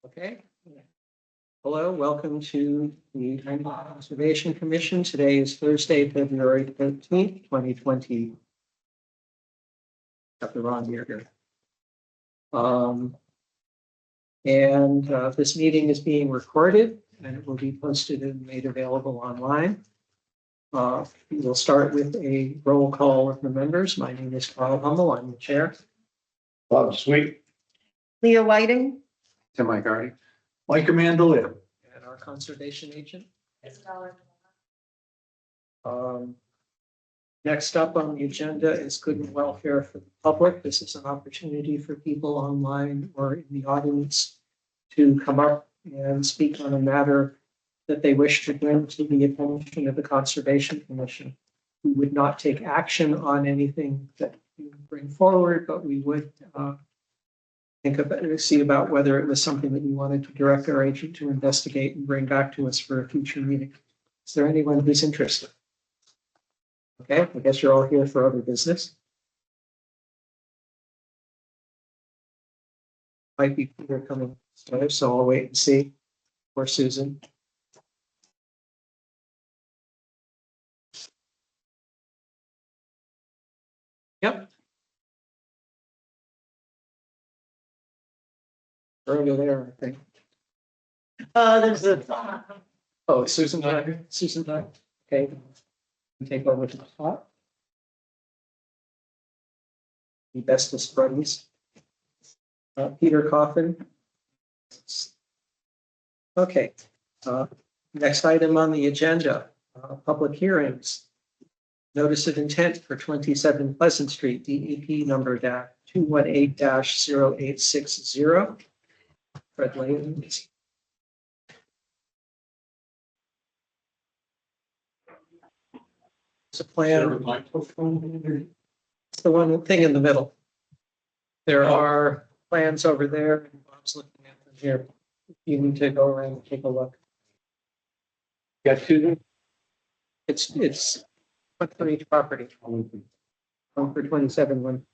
Okay. Hello, welcome to the Conservation Commission. Today is Thursday, February 13th, 2020. Got the wrong year here. This meeting is being recorded and it will be posted and made available online. We'll start with a roll call of the members. My name is Carl Hummel. I'm the chair. Bob Sweet. Leah Whiting. Tim McCarty. Mike Mandolin. And our conservation agent. Next up on the agenda is good and welfare for the public. This is an opportunity for people online or in the audience to come up and speak on a matter that they wish to bring to the attention of the Conservation Commission. We would not take action on anything that you bring forward, but we would think about, see about whether it was something that we wanted to direct our agent to investigate and bring back to us for a future meeting. Is there anyone who's interested? Okay, I guess you're all here for other business. Might be Peter coming, so I'll wait and see. Or Susan. Yep. Over there, I think. There's a. Oh, Susan, Susan, okay. Take over to the top. The bestest buddies. Peter Coffin. Okay. Next item on the agenda, public hearings. Notice of intent for 27 Pleasant Street, DEP number 218-0860. Fred Layton. It's a plan. It's the one thing in the middle. There are plans over there, and Bob's looking at them here. You need to go around and take a look. Got two. It's one for each property. One for 27, one.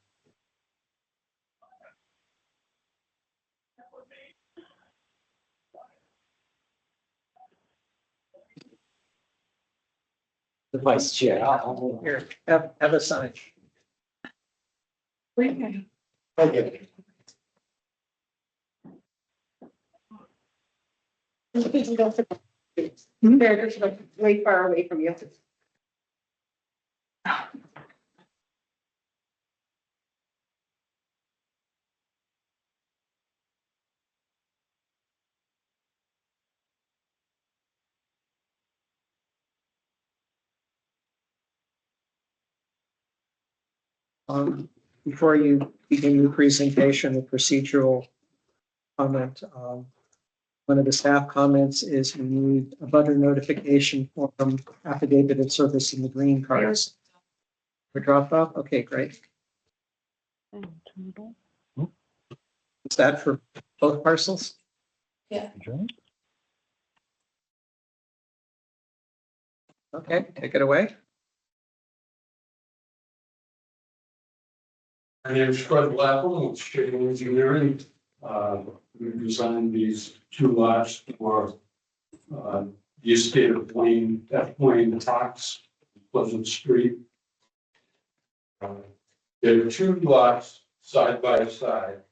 The vice chair. Here, have a sign. Okay. They're just like way far away from you. Before you begin your presentation, the procedural comment. One of the staff comments is we need a butter notification form, affidavit of service in the green cards. For drop off? Okay, great. Is that for both parcels? Yeah. Okay, take it away. My name is Fred Lapham with Shade Engineering. We designed these two lots for the estate of Wayne Cox, Pleasant Street. There are two lots side by side.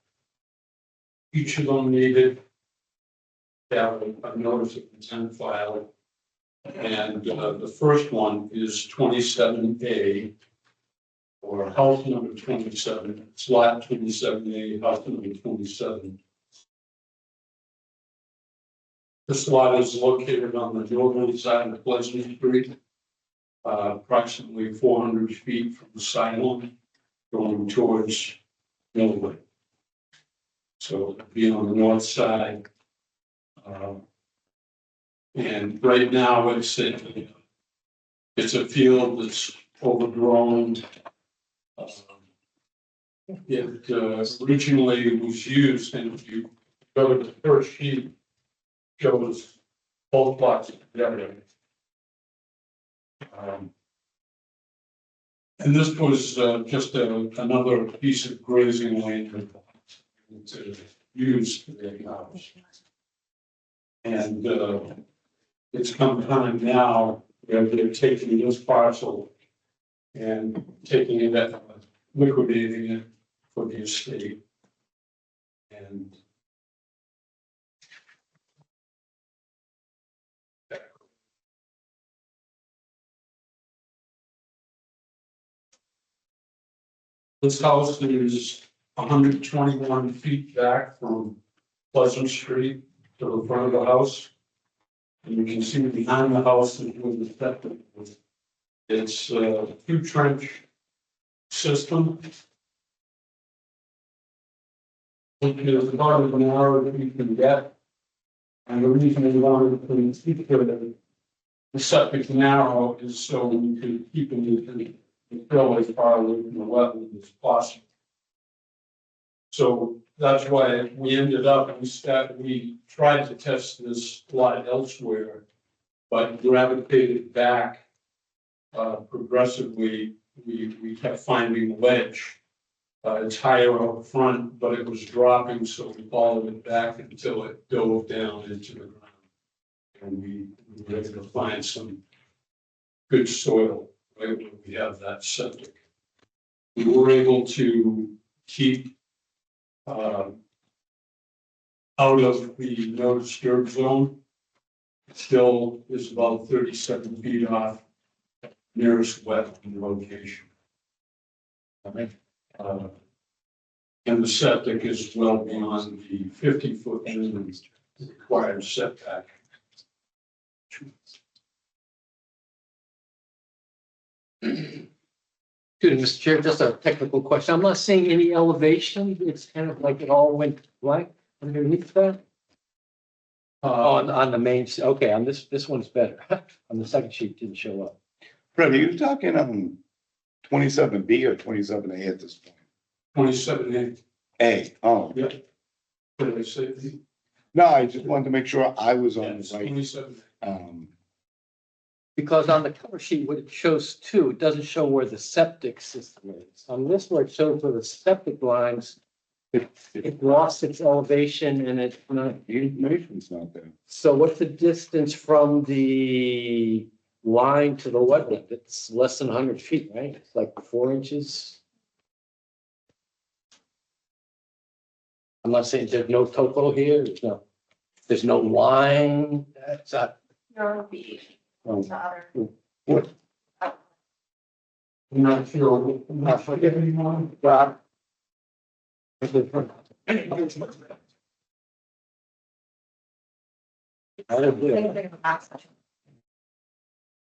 Each of them needed to have a notice of intent filed. And the first one is 27A. Or house number 27, it's lot 27A, house number 27. This lot is located on the northern side of Pleasant Street, approximately 400 feet from the sideline, going towards Millwood. So it'll be on the north side. And right now it's a field that's overgrown. It originally was used, and if you go to the first sheet, shows both lots together. And this was just another piece of grazing land to use for the house. And it's come time now where they're taking this parcel and taking it, liquidating it for the estate. And this house is 121 feet back from Pleasant Street to the front of the house. And you can see behind the house is where the septic is. It's a two-trench system. Which is about as narrow as you can get. And the reason we wanted to keep the septic narrow is so we could keep it fill as far away from the wetland as possible. So that's why we ended up, we tried to test this lot elsewhere, but gravitated back progressively. We kept finding ledge. It's higher up front, but it was dropping, so we followed it back until it dove down into the ground. And we were able to find some good soil right where we have that septic. We were able to keep out of the no disturb zone. It still is about 37 feet off nearest wetland location. And the septic is well beyond the 50-foot minimum required setback. Excuse me, Mr. Chair, just a technical question. I'm not seeing any elevation. It's kind of like it all went blank underneath that. On the main, okay, on this one's better. On the second sheet, didn't show up. Fred, are you talking on 27B or 27A at this point? 27A. A, oh, Yeah. What did I say? no, I just wanted to make sure I was on Yes, the right. 27. Because on the cover sheet, what it shows too, it doesn't show where the septic system is. On this one, it shows where the septic lines, it lost its elevation and it's not. The information's not there. So what's the distance from the line to the wetland? It's less than 100 feet, right? It's like 4 inches. I'm not saying there's no topo here. There's no line. That's not. No, be Oh, the other. what? I'm not sure. I'm not forgetting anyone. Well, I don't do Same it. thing in the last session.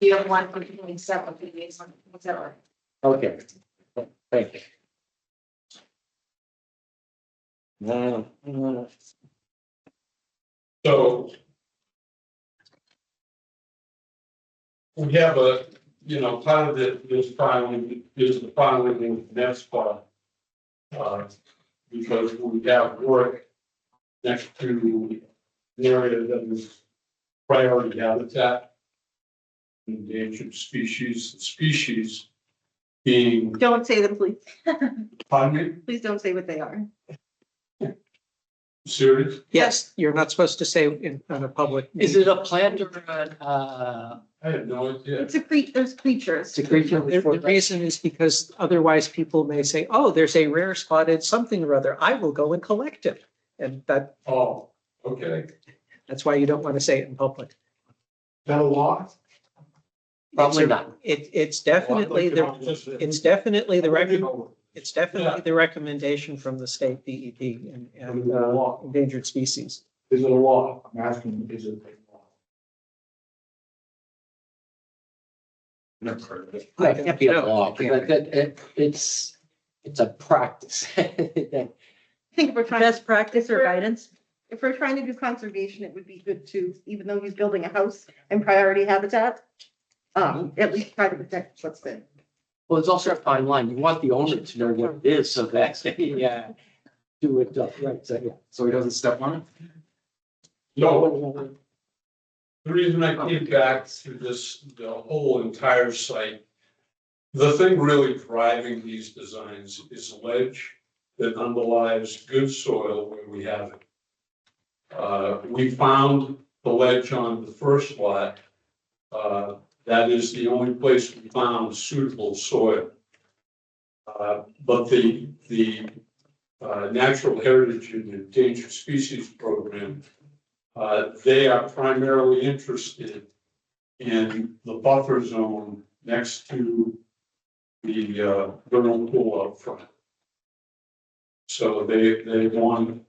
You have one for 27, whatever. Okay. Thank you. No. So we have part of this filing is the filing in the next part. Because we have work next to the area that is priority habitat, endangered species, the species being, Don't say them, please. pardon me, Please don't say what they are. serious? Yes, you're not supposed to say on a public. Is it a plant or I had no idea. It's there's creatures. it's a creature? The reason is because otherwise people may say, oh, there's a rare spotted something or other. I will go and collect it. And Oh, okay. that's why you don't want to say it in public. Is that a law? Probably not. It's definitely it's definitely the recommendation from the state DEP and endangered species. Is it a law? I'm asking, is it a law? No, it can't be a law, because it's a practice. I think if we're trying. Best practice or guidance? If we're trying to do conservation, it would be good to, even though he's building a house in priority habitat, at least try to protect what's there. Well, it's also a fine line. You want the owner to know what it is, so that they do it right. So he doesn't step on it? So the reason I came back to the whole entire site, the thing really driving these designs is ledge that underlies good soil where we have it. We found the ledge on the first lot, that is the only place we found suitable soil. But the Natural Heritage and Endangered Species Program, they are primarily interested in the buffer zone next to the vernal pool up front. So they want,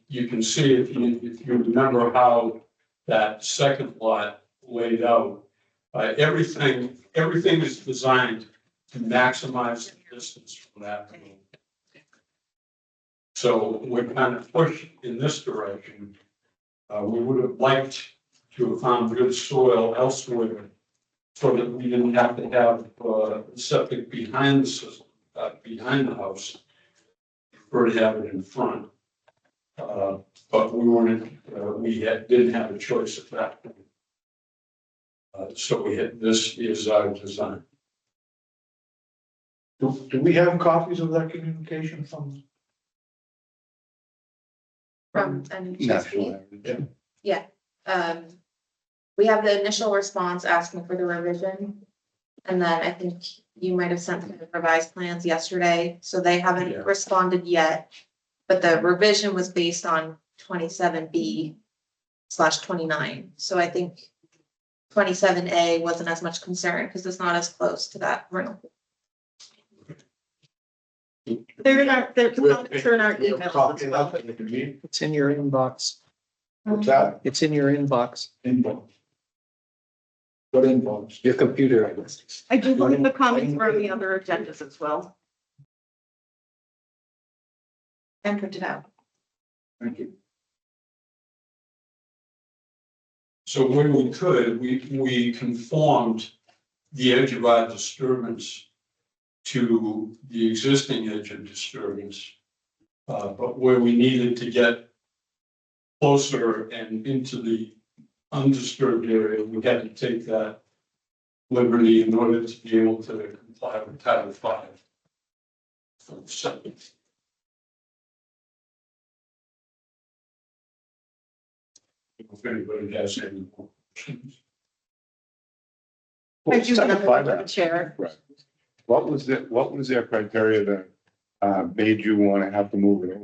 you can see if you remember how that second lot laid out, everything is designed to maximize the distance from that pool. So we're kind of pushed in this direction. We would have liked to have found good soil elsewhere so that we didn't have to have septic behind the system, behind the house. Prefer to have it in front. But we weren't, didn't have a choice at that point. So this is our design. Do we have copies of that communication from? From National NHSP. Heritage? Yeah, we have the initial response asking for the revision. And then I think you might have sent them the revised plans yesterday, so they haven't Yeah. responded yet. But the revision was based on 27B/29, so I think 27A wasn't as much concern because it's not as close to that vernal pool. They're in our, the comments are in our emails Copy as of well. that that you need? It's in your inbox. What's that? It's in your inbox. Inbox. What inbox? Your computer, I guess. I do believe the comments were on the other agendas as well. And printed out. Thank you. So when we could, we conformed the edge of our disturbance to the existing edge of disturbance. But where we needed to get closer and into the undisturbed area, we had to take that liberty in order to be able to comply with Title V. If anybody has any more questions. I do Well, remember by the that. chair. Right. What was their criteria that made you want to have to move it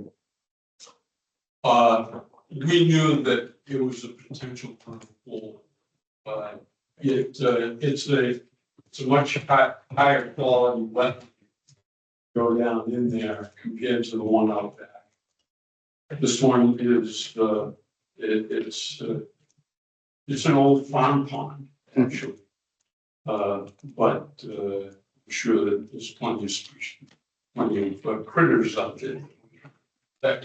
over? We knew that it was a potential pool. It's a much higher quality wet go down in there compared to the one out back. This one is, it's an old farm pond, actually. But I'm sure that there's plenty of critters out there.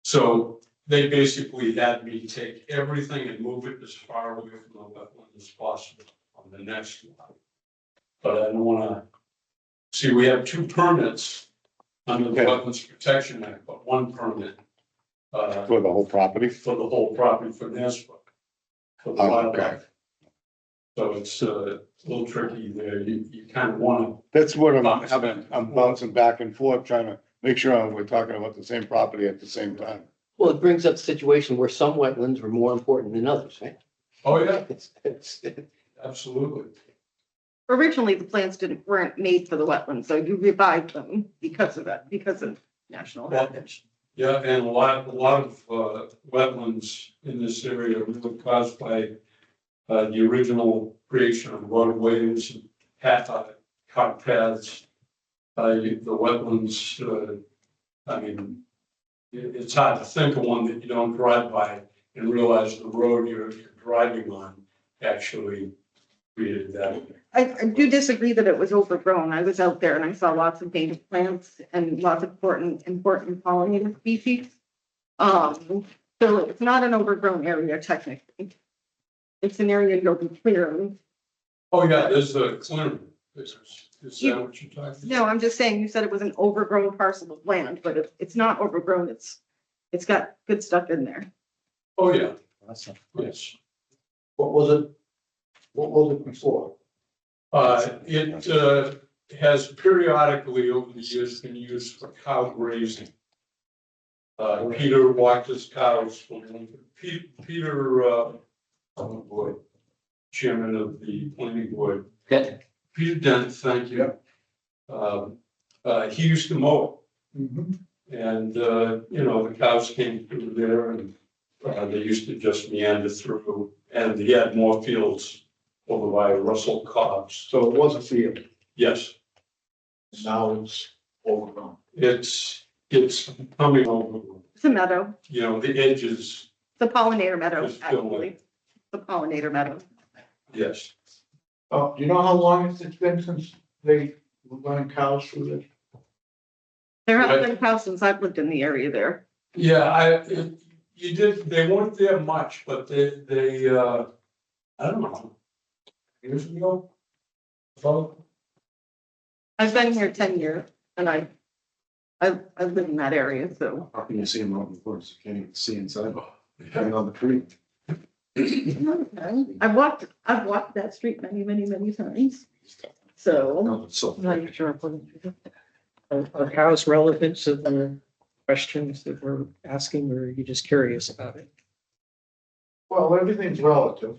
So they basically had me take everything and move it as far away from the wetland as possible on the next one. But I don't wanna, see, we have 2 permits under the Okay. Wetlands Protection Act, but 1 permit. For the whole property? For the whole property for Nesbrook. For the Oh, wildlife. okay. So it's a little tricky there. You kind of want That's what I'm bouncing back and forth, trying to make sure we're talking about the same property at the same time. Well, it brings up the situation where some wetlands are more important than others, right? to, oh, yeah, It's, absolutely. Originally, the plans weren't made for the wetlands, so you revived them because of that, because of national heritage. Yeah, and a lot of wetlands in this area are really caused by the original creation of roadways and cart paths. The wetlands, I mean, it's hard to think of one that you don't drive by and realize the road you're driving on actually created that. I do disagree that it was overgrown. I was out there and I saw lots of native plants and lots of important pollinator species. So it's not an overgrown area technically. It's an area you'll be clearing. Oh, yeah, there's a clearing. Is that what you're talking about? No, I'm just saying, you said it was an overgrown parcel of land, but it's not overgrown. It's got good stuff in there. Oh, yeah, awesome. yes. What was it before? It has periodically over the years been used for cow grazing. Peter walked his cows from, Peter, oh boy, chairman of the planning board. Okay. Peter Dent, thank you. He used to mow. And, the cows came through there and they used to just meander through. And he had more fields over by Russell Cobb's. So it was a field, Yes, now it's overgrown. it's coming over, It's a meadow. the edges, It's a pollinator meadow, Just fill actually. It's a pollinator meadow. yes. Do you know how long it's been since they were running cows through there? There have been cows since I've lived in the area there. Yeah, they weren't there much, but they, I don't know. Years ago? So, I've been here 10 years and I live in that area, so. How can you see them out in the forest? You can't even see inside, depending on the tree. I've walked that street many, many, many times. So No, it's so. I'm not even sure. Are cows relevant to the questions that we're asking, or are you just curious about it? Well, everything's relative.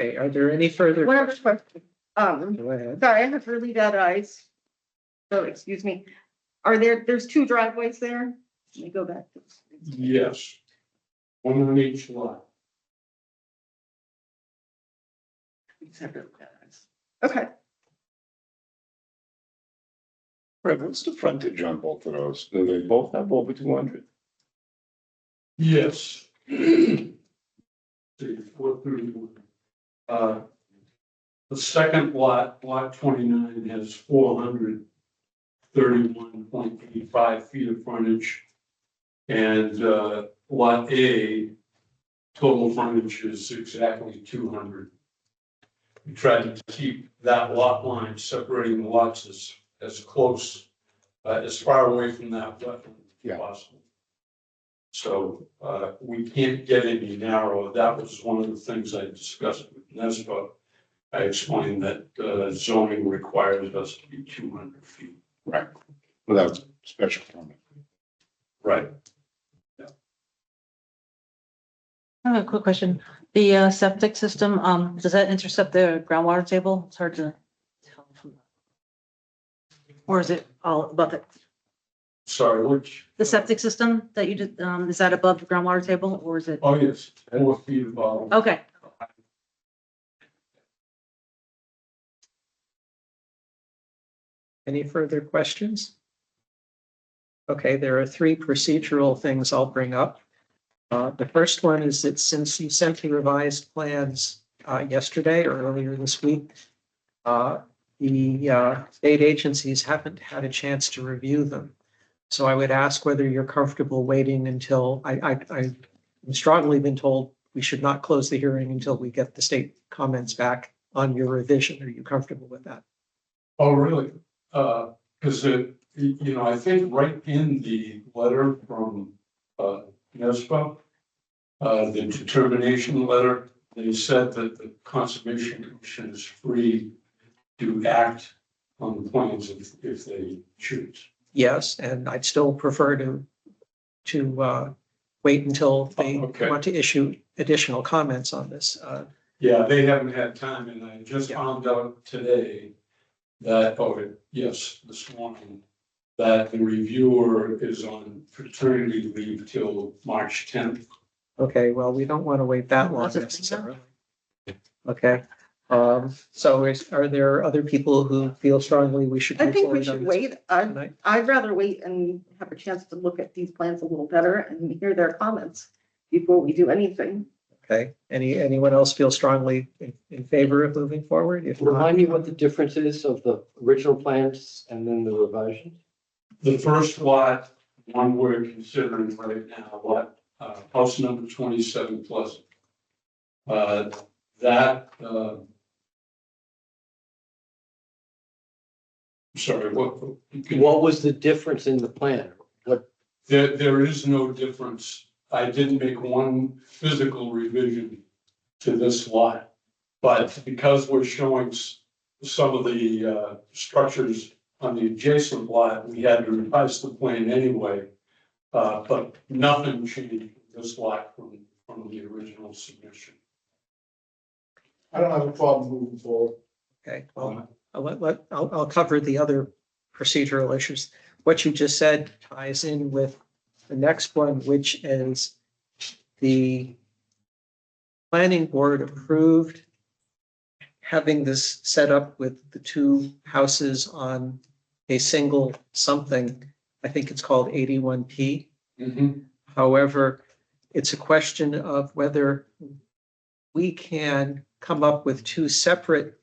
Okay, are there any further? one other question. Go ahead. Sorry, I have really bad eyes. So excuse me. There's two driveways there? Let me go back. yes. One on each lot. Okay. Fred, what's the frontage on both of those? Do they both have over 200? Yes. See, 431. The second lot, lot 29, has 431.85 feet of frontage. And lot A, total frontage is exactly 200. We tried to keep that lot line separating the lots as close, as far away from that wetland as possible. So we can't get any narrower. That was one of the things I discussed with NESPA. I explained that zoning requires us to be 200 feet. Right, without special permit. Right. I have a quick question. The septic system, does that intercept the groundwater table? It's hard to tell from. Or is it all above it? Sorry, which? The septic system that you did, is that above the groundwater table or is it? Oh, yes, 4 feet above. Okay. Any further questions? Okay, there are three procedural things I'll bring up. The first one is that since you sent the revised plans yesterday or earlier this week, the state agencies haven't had a chance to review them. So I would ask whether you're comfortable waiting until I'm strongly been told we should not close the hearing until we get the state comments back on your revision. Are you comfortable with that? Oh, really? Because I think right in the letter from NESPA, the determination letter, they said that the Conservation Commission is free to act on the plans if they choose. Yes, and I'd still prefer to wait until they Okay. want to issue additional comments on this. Yeah, they haven't had time, and I just found out today that, this morning, that the reviewer is on paternity leave till March 10th. Okay, well, we don't want to wait that long That's a thing now? necessarily. Okay, so are there other people who feel strongly we should? I move think we forward on should this wait. tonight? I'd rather wait and have a chance to look at these plans a little better and hear their comments before we do anything. Okay, anyone else feel strongly in favor of moving forward? If not, Remind me what the difference is of the original plans and then the revision? The first lot, one we're considering right now, house number 27 Pleasant. Sorry, What was the difference in the plan? there is no difference. I did make one physical revision to this lot. But because we're showing some of the structures on the adjacent lot, we had to revise the plan anyway. But nothing changed in this lot from the original submission. I don't have a problem moving forward. Okay, well, I'll cover the other procedural issues. What you just said ties in with the next one, which is the planning board approved having this set up with the two houses on a single something. I think it's called 81P. However, it's a question of whether we can come up with two separate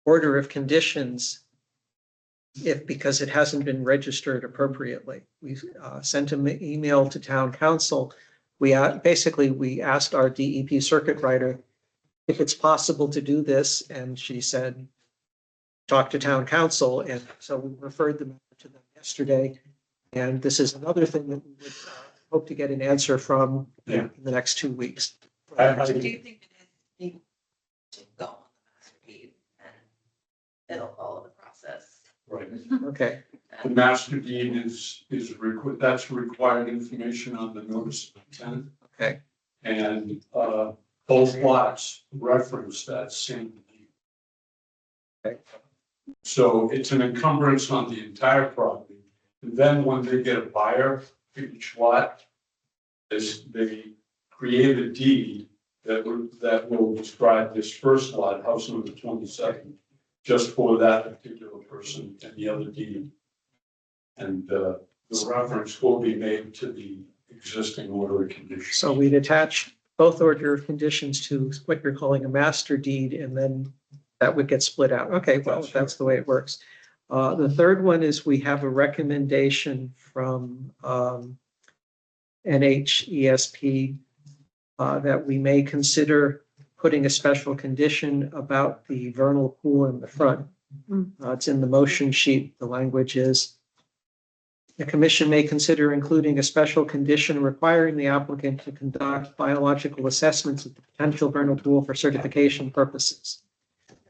order of conditions because it hasn't been registered appropriately. We sent an email to town council. We asked our DEP circuit writer if it's possible to do this, and she said, talk to town council. And so we referred them to them yesterday. And this is another thing that we would hope to get an answer from in the next 2 weeks. Do you think it is needed to go on the master deed and it'll follow the process? Right. Okay, The master deed that's required information on the notice of intent. okay, And both lots reference that same deed. Okay. So it's an encumbrance on the entire property. And then when they get a buyer for each lot, they create a deed that will describe this first lot, house number 27, just for that particular person and the other deed. And the reference will be made to the existing order of conditions. so we'd attach both order of conditions to what you're calling a master deed, and then that would get split out. Okay, well, if that's the way it works. The third one is we have a recommendation from NHESP that we may consider putting a special condition about the vernal pool in the front. It's in the motion sheet. The language is, the commission may consider including a special condition requiring the applicant to conduct biological assessments of the potential vernal pool for certification purposes.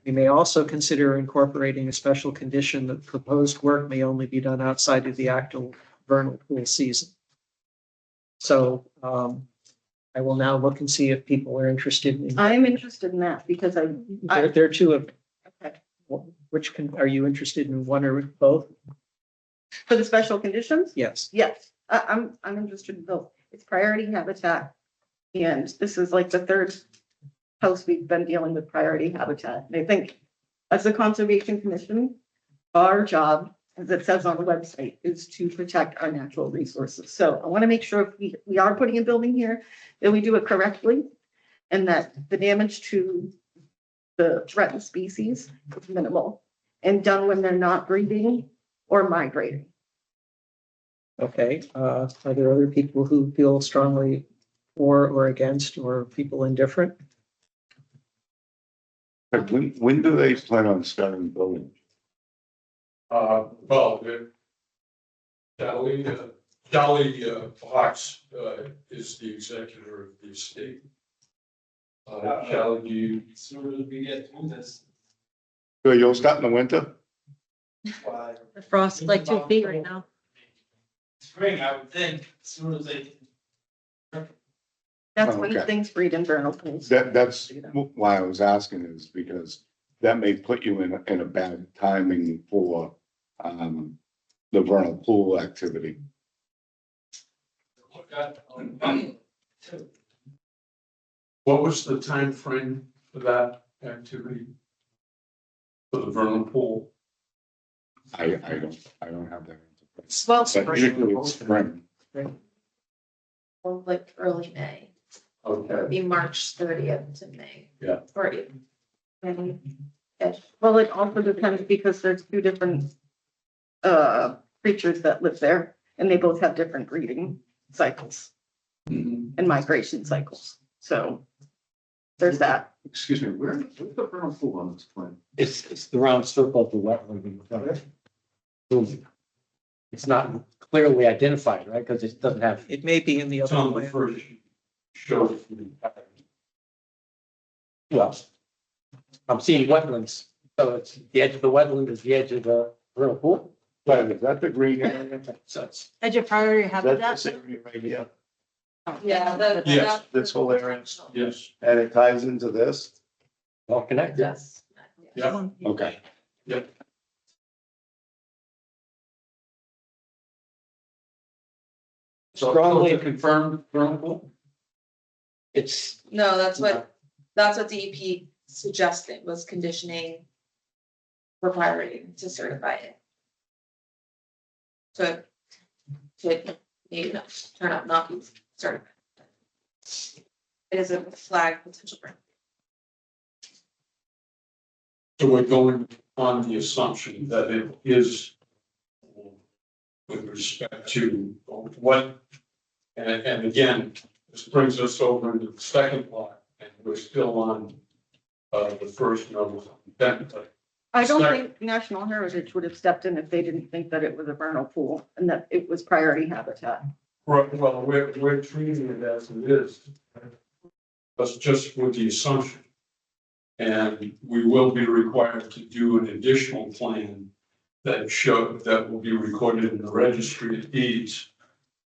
We may also consider incorporating a special condition that proposed work may only be done outside of the actual vernal pool season. So I will now look and see if people are interested in. I'm interested in that because There are two of them. Okay. Are you interested in one or both? For the special conditions, Yes. yes, I'm interested in both. It's priority habitat. And this is like the third house we've been dealing with priority habitat. And I think as a conservation commission, our job, as it says on the website, is to protect our natural resources. So I want to make sure if we are putting a building here, that we do it correctly and that the damage to the threatened species is minimal and done when they're not breeding or migrating. Okay. Are there other people who feel strongly for or against, or people indifferent? When do they plan on starting building? Well, Charlie Fox is the executor of the estate. Charlie, do you? Sooner as we get through this. So you'll start in the winter? The frost like 2 feet right now. Spring, I would think, as soon as they. That's Oh, when okay. things breed in vernal pools. That's why I was asking, is because that may put you in a bad timing for the vernal pool activity. What was the time frame for that activity? For the vernal pool? I don't have that. Well, But usually it's spring. Or like early May, it would Okay. be March 30th to May. Yeah. Or well, it also depends because there's two different creatures that live there and they both have different breeding cycles and migration cycles. So there's that. Excuse me, where's the vernal pool on this plan? It's the round circle of the wetland in front. It's not clearly identified, right? Because it doesn't have. It may be in the It's other on the plan. first show. Well, I'm seeing wetlands, so it's the edge of the wetland is the edge of the vernal pool. Right, is that the green area? So it's, Edge of priority Is that habitat? this area right here? Yeah, the. Yes, this whole area. yes, And it ties into this? all connected. Yes. yeah. Okay. Strongly confirmed vernal pool? It's, No, that's what DEP suggested was conditioning for priority to certify it. So it maybe not turn out not be certified. It is a flag potential burn. So we're going on the assumption that it is with respect to what, and again, this brings us over into the second lot, and we're still on the first notice of intent. I don't Sorry. think National Heritage would have stepped in if they didn't think that it was a vernal pool and that it was priority habitat. Right, well, we're treating it as it is. That's just with the assumption. And we will be required to do an additional plan that will be recorded in the registry of deeds.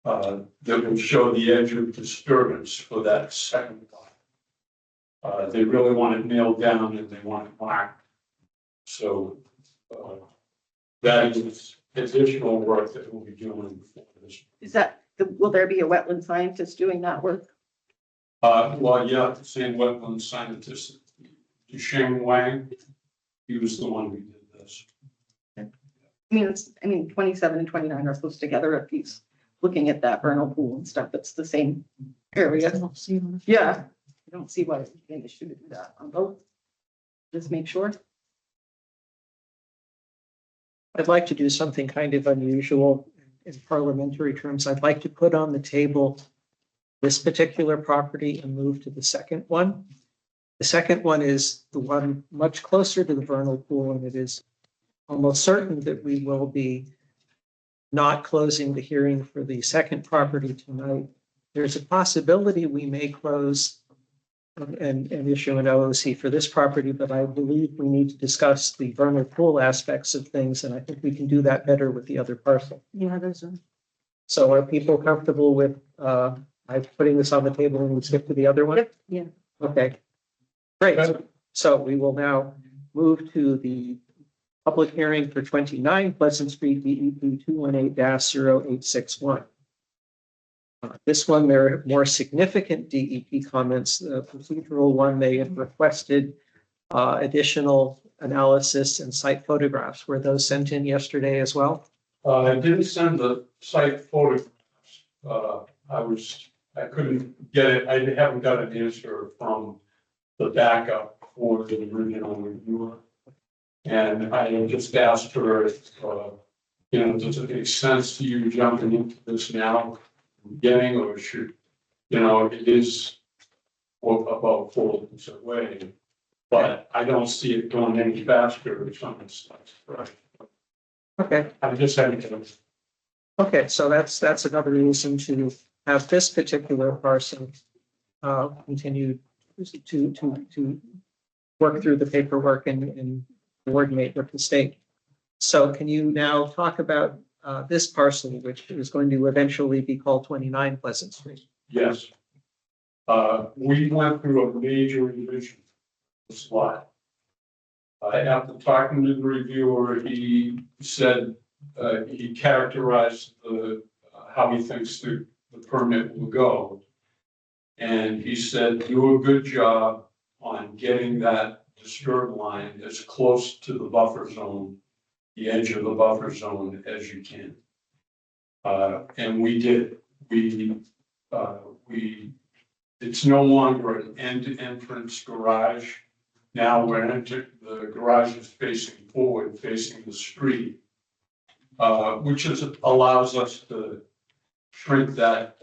That will show the edge of disturbance for that second lot. They really want it nailed down and they want it marked. So, that is additional work that we'll be doing before this. Is that, will there be a wetland scientist doing that work? Well, yeah, the same wetland scientist, Dusheng Wang, he was the one who did this. I mean, 27 and 29 are close together if he's looking at that vernal pool and stuff. It's the same area. Yeah, I don't see why it'd be an issue to do that on both. Just make sure. I'd like to do something kind of unusual in parliamentary terms. I'd like to put on the table this particular property and move to the second one. The second one is the one much closer to the vernal pool, and it is almost certain that we will be not closing the hearing for the second property tonight. There's a possibility we may close and issue an OOC for this property, but I believe we need to discuss the vernal pool aspects of things, and I think we can do that better with the other parcel. Yeah, there's a. So are people comfortable with I'm putting this on the table and we skip to the other one? Yep. Yeah. Okay, great. So we will now move to the public hearing for 29 Pleasant Street, DEP 218-0861. This one, there are more significant DEP comments. The procedural one, they had requested additional analysis and site photographs. Were those sent in yesterday as well? I didn't send the site photographs. I couldn't get it. I haven't got an answer from the backup for the original reviewer. And I just asked her, if, does it make sense to you jumping into this now, beginning, or should, it is about 4 weeks away, but I don't see it going any faster or something. Right. Okay. I just haven't done it. Okay, so that's another reason to have this particular parcel continue to work through the paperwork and coordinate with the state. So can you now talk about this parcel, which is going to eventually be called 29 Pleasant Street? Yes. We went through a major revision of this lot. After talking to the reviewer, he said he characterized how he thinks the permit will go. And he said, do a good job on getting that disturb line as close to the buffer zone, the edge of the buffer zone as you can. And we did. It's no longer an entrance garage. Now the garage is facing forward, facing the street, which allows us to shrink that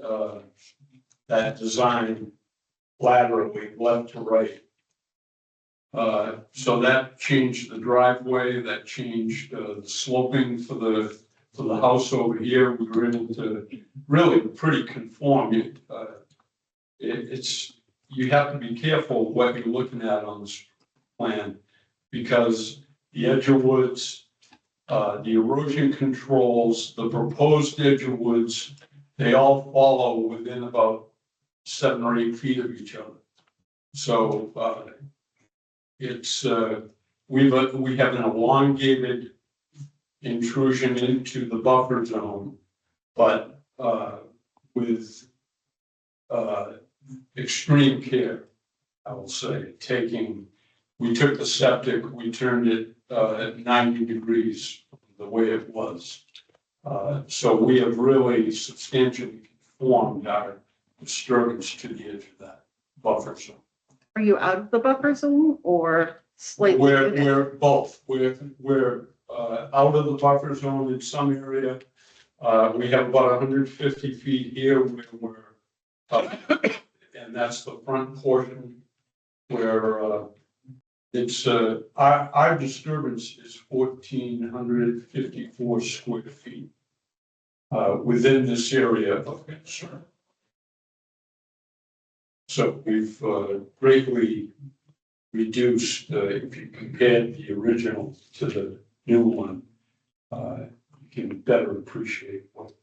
design laterally, left to right. So that changed the driveway, that changed the sloping for the house over here. We were able to really pretty conform it. You have to be careful what you're looking at on this plan. because the edge of woods, the erosion controls, the proposed edge of woods, they all follow within about 7 or 8 feet of each other. So it's we have an elongated intrusion into the buffer zone, but with extreme care, I will say, we took the septic, we turned it at 90 degrees the way it was. So we have really substantially conformed our disturbance to the edge of that buffer zone. Are you out of the buffer zone or slightly? We're both. We're out of the buffer zone in some area. We have about 150 feet here where we're and that's the front portion where it's our disturbance is 1,454 square feet within this area of concern. So we've greatly reduced, if you compared the original to the new one, you can better appreciate what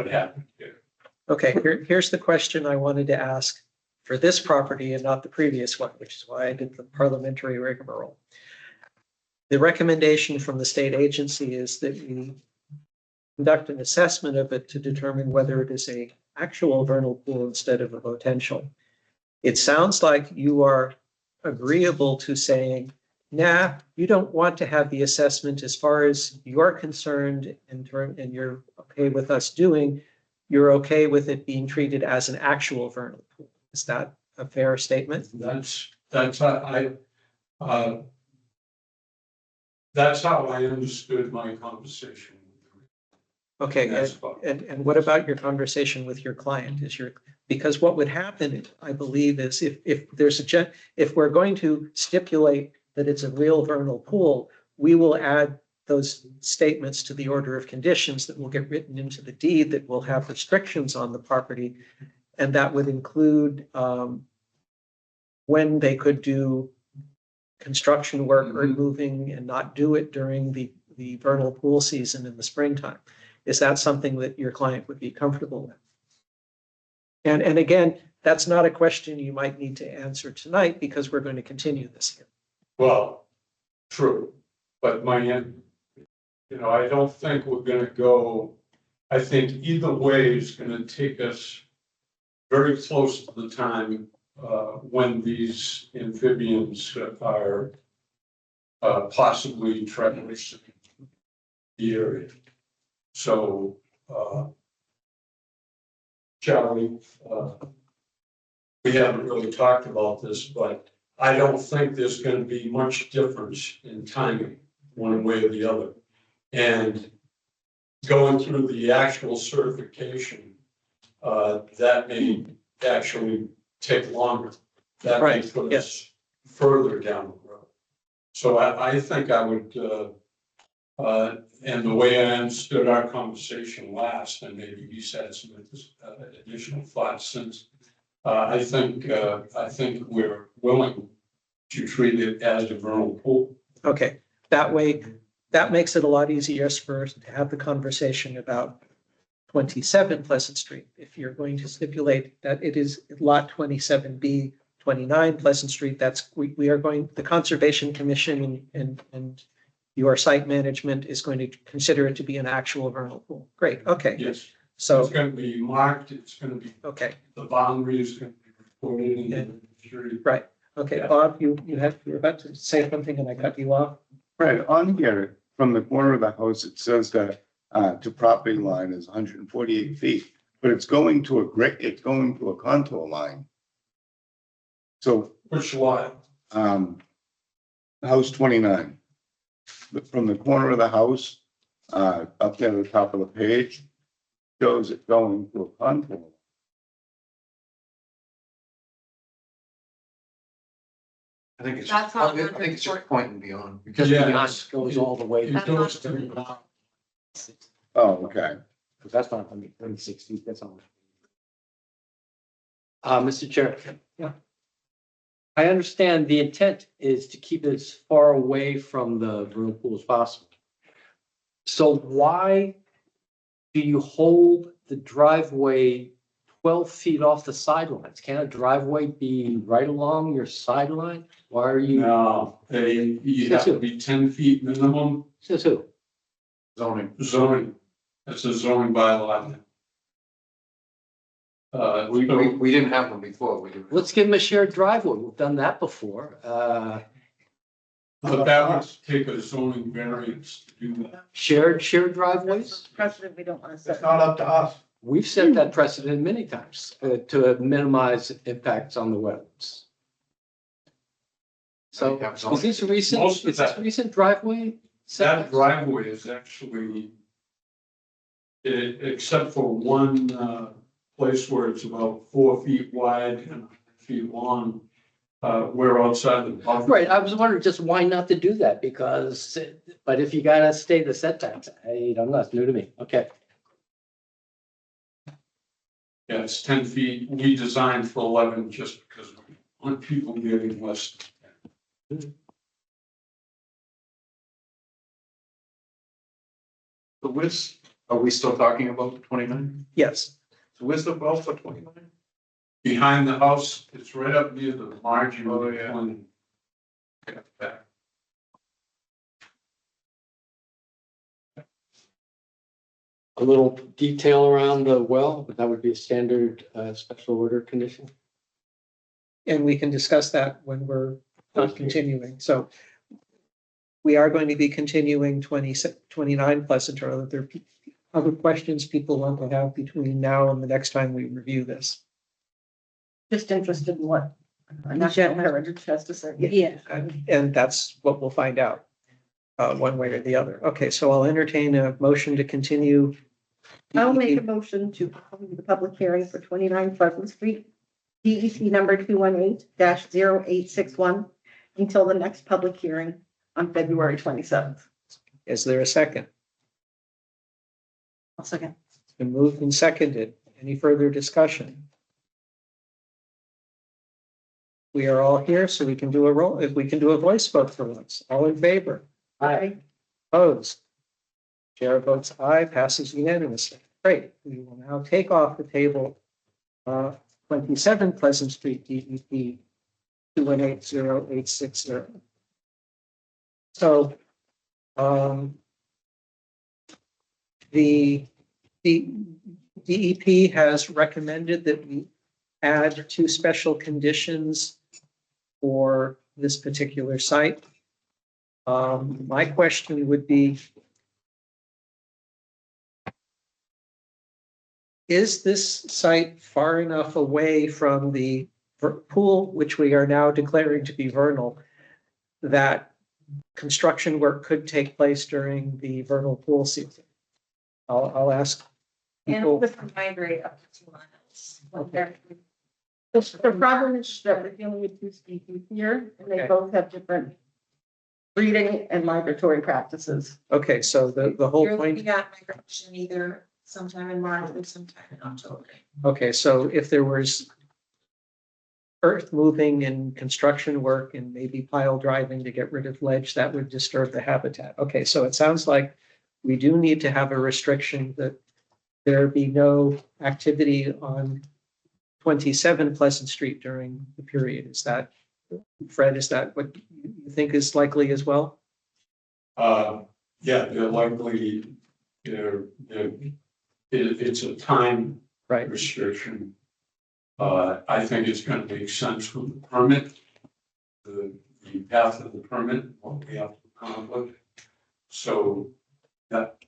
happened here. Okay, here's the question I wanted to ask for this property and not the previous one, which is why I did the parliamentary rigmarole. The recommendation from the state agency is that we conduct an assessment of it to determine whether it is a actual vernal pool instead of a potential. It sounds like you are agreeable to saying, nah, you don't want to have the assessment as far as you're concerned and you're okay with us doing, you're okay with it being treated as an actual vernal pool. Is that a fair statement? That's how I understood my conversation. Okay, and what about your conversation with your client? Because what would happen, I believe, is if we're going to stipulate that it's a real vernal pool, we will add those statements to the order of conditions that will get written into the deed that will have restrictions on the property. And that would include when they could do construction work or moving and not do it during the vernal pool season in the springtime. Is that something that your client would be comfortable with? And again, that's not a question you might need to answer tonight because we're going to continue this here. Well, true, but I don't think we're going to go. I think either way is going to take us very close to the time when these amphibians are possibly traversing the area. So, Charlie, we haven't really talked about this, but I don't think there's going to be much difference in timing one way or the other. And going through the actual certification, that may actually take longer. That may put us further down the road. So I think I would, and the way I understood our conversation last, and maybe you said some additional thoughts since, I think we're willing to treat it as a vernal pool. Okay, that way, that makes it a lot easier for us to have the conversation about 27 Pleasant Street. If you're going to stipulate that it is lot 27B, 29 Pleasant Street, we are going, the Conservation Commission and your site management is going to consider it to be an actual vernal pool. Great, okay. Yes. So it's going to be marked, it's going to be, okay, the boundary is going to be recorded in the registry. right. Okay, Yeah. Bob, you were about to say something and I cut you off. Right, on here, from the corner of the house, it says that to property line is 148 feet, but it's going to a contour line. So, Which lot? house 29. But from the corner of the house, up there at the top of the page, shows it going to a contour. I think it's, That's I not think it's one just pointing beyond, because Yeah. beyond goes all the way. It goes to the Oh, okay. Because that's not 126 feet, that's all. Mr. Chair. Yeah. I understand the intent is to keep it as far away from the vernal pool as possible. So why do you hold the driveway 12 feet off the sidelines? Can't a driveway be right along your sideline? Why are you? No, you have to be 10 feet minimum Says who? zoning. That's a zoning bylaw. We didn't have them before. We didn't. Let's give them a shared driveway. We've done that before. But that would take a zoning variance to do that. Shared driveways? Precedent we don't want to set. It's not up to us. We've set that precedent many times to minimize impacts on the wetlands. So is this recent, Most of is this that- recent driveway? That setbacks? driveway is actually, except for one place where it's about 4 feet wide and 100 feet long, we're outside the buffer. Right, I was wondering just why not to do that, because, but if you gotta stay the setbacks, I don't know, it's new to me, okay. Yeah, it's 10 feet. We designed for 11 just because we want people getting less. The width, are we still talking about 29? Yes, So where's the well for 29? Behind the house, it's right up near the margin of Oh, the yeah. plan. Back. A little detail around the well, but that would be a standard special order condition. and we can discuss that when we're Okay. continuing. So we are going to be continuing 29 Pleasant Road. Are there other questions people want to have between now and the next time we review this? Just interested in what National Heritage has to say. Yeah. And that's what we'll find out, one way or the other. Okay, so I'll entertain a motion to continue. I'll make a motion to open the public hearing for 29 Pleasant Street, DEC number 218-0861, until the next public hearing on February 27th. Is there a second? I'll second. It's been moved and seconded. Any further discussion? We are all here, so we can do a roll, if we can do a voice vote for once. All in favor? Aye. Opposed? Chair votes aye, passes unanimously. Great. We will now take off the table 27 Pleasant Street, DEP 2180860. So the DEP has recommended that we add 2 special conditions for this particular site. My question would be, is this site far enough away from the pool, which we are now declaring to be vernal, that construction work could take place during the vernal pool season? I'll ask And people. this can migrate up to 2 miles. Okay. The problem is that we're dealing with 2 species here, and they Okay. both have different breeding and migratory practices. Okay, so the whole You're point, looking at migration either sometime in March or sometime in October. okay, so if there was earth moving and construction work and maybe pile driving to get rid of ledge, that would disturb the habitat. Okay, so it sounds like we do need to have a restriction that there be no activity on 27 Pleasant Street during the period. Is that, Fred, is that what you think is likely as well? Yeah, they're likely, it's a time Right, restriction. I think it's gonna make sense with the permit, the path of the permit, what we have to accomplish. So that,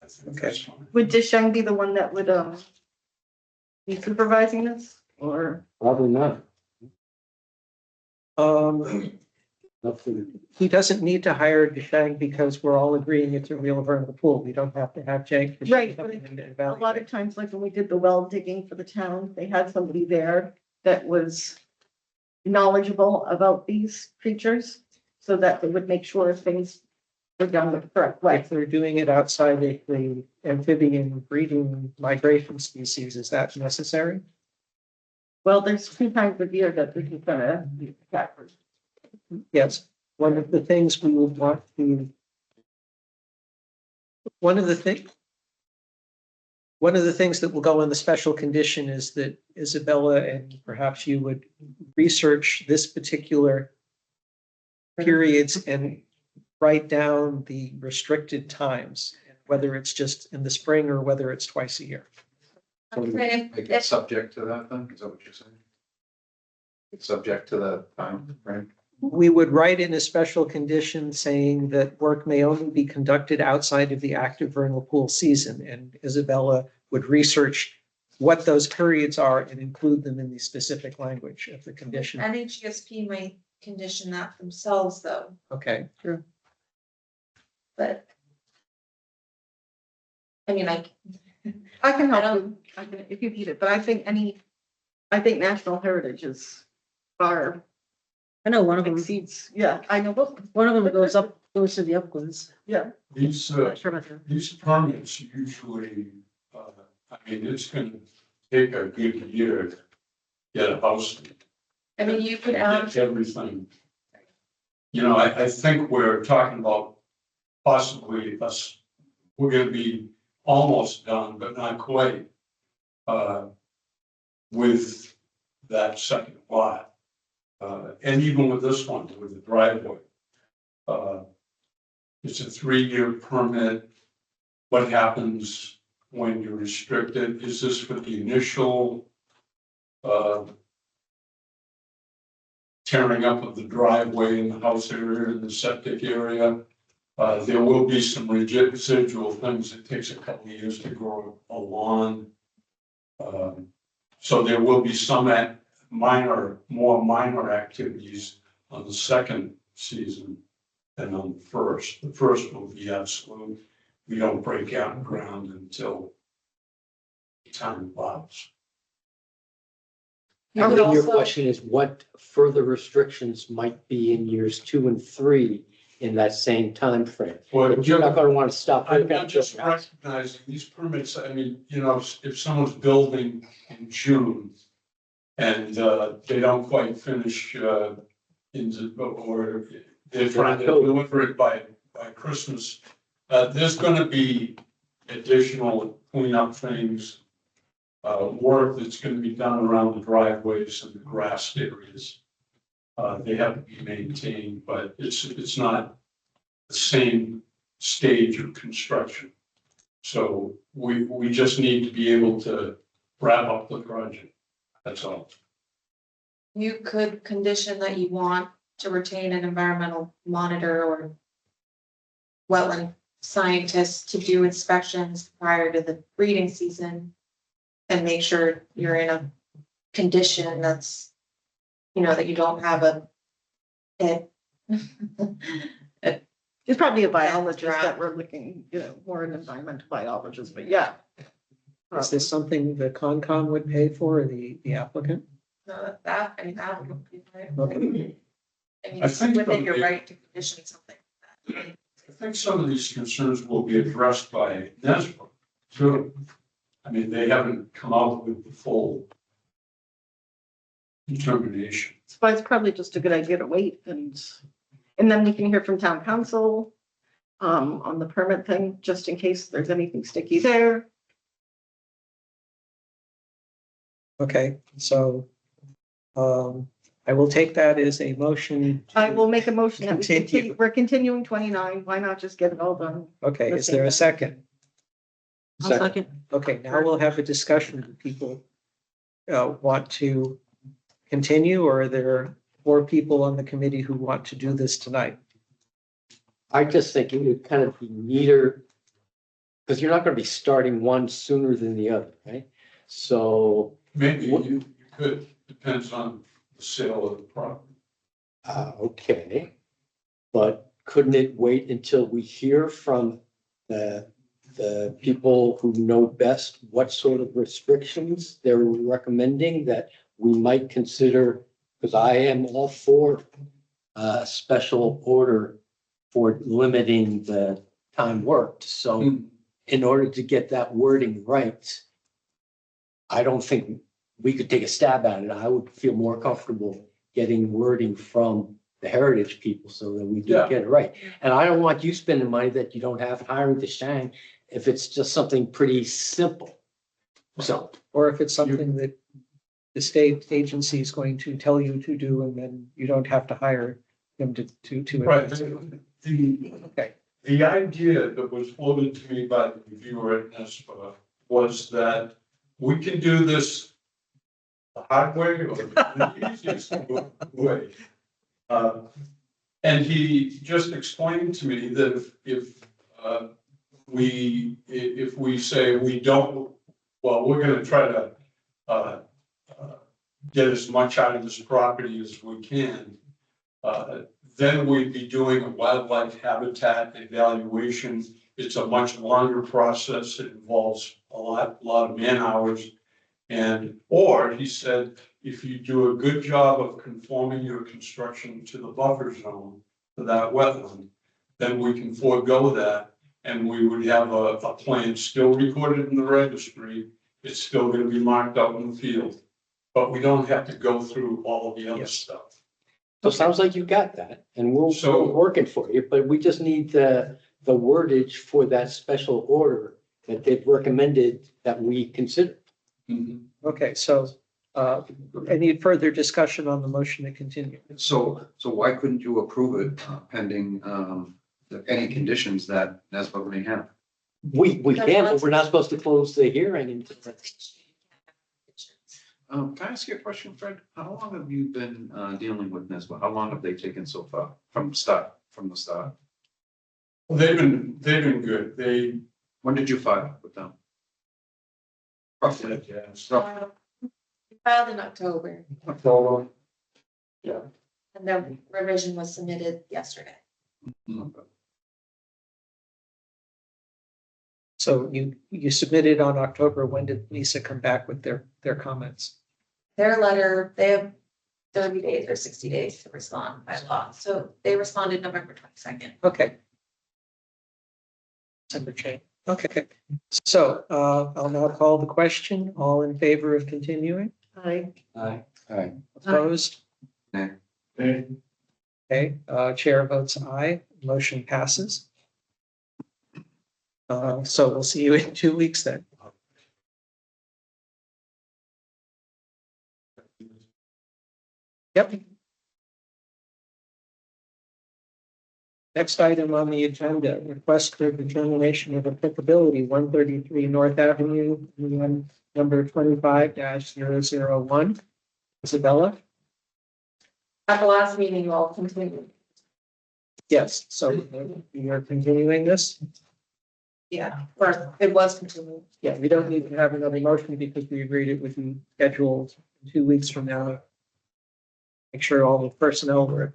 I think that's fine. Would Disheng be the one that would be supervising this, or? Probably not. Nothing. he doesn't need to hire Deshang because we're all agreeing it's a real vernal pool. We don't have to have Jake. Right, but A lot of times, like when we did the well digging for the town, they had somebody there that was knowledgeable about these creatures, so that they would make sure things were done the correct way. If they're doing it outside of the amphibian breeding migration species, is that necessary? Well, there's 2 times a year that this is gonna be backwards. Yes, one of the things we would want to, one of the things that will go in the special condition is that Isabella and perhaps you would research this particular periods and write down the restricted times, whether it's just in the spring or whether it's twice a year. Make it subject to that then, is that what you're saying? It's subject to the time frame? We would write in a special condition saying that work may only be conducted outside of the active vernal pool season, and Isabella would research what those periods are and include them in the specific language of the condition. NHESP might condition that themselves though, Okay, but. I mean, I can I help don't- you, if you need it, but I think national heritage is far I know one of them, exceeds, yeah, I know, but, one of them goes to the uplands. yeah. These, I'm not sure about that. these permits usually, I mean, it's gonna take a good year to get a house. I mean, you could add, Get everything. You know, I think we're talking about possibly us, we're gonna be almost done, but not quite. With that second lot. And even with this one, with the driveway. It's a 3-year permit. What happens when you're restricted? Is this for the initial tearing up of the driveway in the house area and the septic area? There will be some residual things. It takes a couple of years to grow a lawn. So there will be some more minor activities on the second season than on the first. The first will be absolute. We don't break out ground until time allows. you I could think your also, question is what further restrictions might be in years 2 and 3 in that same time frame. Well, But you're not gonna want to stop. I'm not just recognizing these permits, I mean, you know, if someone's building in June and they don't quite finish or they're trying to deliver it by Christmas, there's gonna be additional cleanup things, work that's gonna be done around the driveways and the grass areas. They have to be maintained, but it's not the same stage of construction. So we just need to be able to wrap up the project. That's all. you could condition that you want to retain an environmental monitor or wetland scientist to do inspections prior to the breeding season and make sure you're in a condition that's, you know, that you don't have It's probably a biologist that we're looking, more an environmental biologist, but yeah. is this something the Concom would pay for, or the applicant? that, I mean, that would be right. Okay. I mean, I it's think within your that- right to condition something. I think some of these concerns will be addressed by NESBA too. I mean, they haven't come out with the full determination. So it's probably just a good idea to wait and then we can hear from town council on the permit thing, just in case there's anything sticky there. Okay, so I will take that as a motion. I will make a motion that Continue. we're continuing 29. Why not just get it all done? Okay, is there a second? I'll second. Okay, now we'll have a discussion. Do people want to continue, or are there 4 people on the committee who want to do this tonight? I just think it would kind of be neater, because you're not gonna be starting one sooner than the other, right? So, Maybe you could, depends on the sale of the property. okay. But couldn't it wait until we hear from the people who know best what sort of restrictions they're recommending that we might consider? Because I am all for a special order for limiting the time worked. So in order to get that wording right, I don't think we could take a stab at it. I would feel more comfortable getting wording from the heritage people so that we do Yeah. get it right. And I don't want you spending money that you don't have, hiring to Shang, if it's just something pretty simple. So, Or if it's something that the state agency is going to tell you to do, and then you don't have to hire them to. Right, Okay, the idea that was floated to me by the reviewer at NESPA was that we can do this the hard way or the easiest way. And he just explained to me that if we say we don't, well, we're gonna try to get as much out of this property as we can, then we'd be doing a wildlife habitat evaluation. It's a much longer process. It involves a lot of man hours. Or he said, if you do a good job of conforming your construction to the buffer zone for that wetland, then we can forego that. And we would have a plan still recorded in the registry. It's still gonna be marked out in the field, but we don't have to go through all of the other Yes. stuff. so it sounds like you got that and we're So- working for you, but we just need the wordage for that special order that they've recommended that we consider. okay, so, any further discussion on the motion to continue? So why couldn't you approve it pending, any conditions that NESBA may have? We can, but we're not supposed to close the hearing until. Can I ask you a question, Fred? How long have you been, dealing with NESBA? How long have they taken so far from the start? Well, they've been good. When did you file with them? Roughly. We filed in October October. and the revision was submitted yesterday. So you submitted on October. When did Lisa come back with their comments? Their letter, they have 30 days or 60 days to respond by law. So they responded November 22nd. Okay. December change. Okay, so, I'll now call the question. All in favor of continuing? I, Aye. Opposed? Nay. Okay, chair votes aye, motion passes. So we'll see you in 2 weeks then. Yep. Next item on the agenda, request for determination of applicability, 133 North Avenue, number 25-001. Isabella? At the last meeting, you all continued. Yes, so we are continuing this. Yeah, or it was continued. Yeah, we don't need to have another motion because we agreed it would be scheduled 2 weeks from now. Make sure all the personnel were.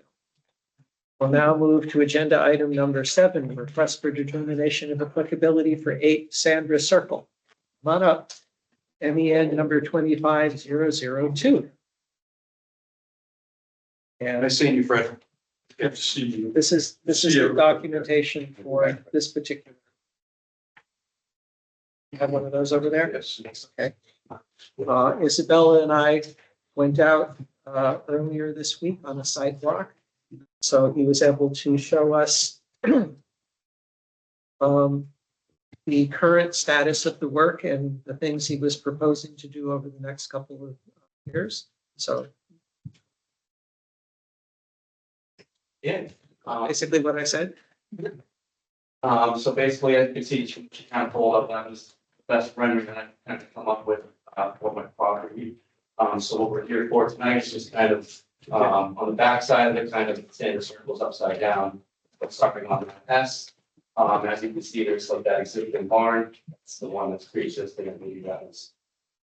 We'll now move to agenda item number 7, request for determination of applicability for 8 Sandra Circle. Come on up. MEN number 25002. And Nice seeing you, Fred. Good to see you. this is the documentation for this particular. You have one of those over there? Yes. Okay. Isabella and I went out earlier this week on a sidewalk. So he was able to show us the current status of the work and the things he was proposing to do over the next couple of years. So Yeah. basically what I said. So basically, as you can see, she kind of pulled up, that was the best rendering that I kind of come up with, for my property. So what we're here for tonight is just kind of, on the back side of it, kind of standard circles upside down, but starting on that S. As you can see, there's like that existing barn, it's the one that's pre-existing, I believe that was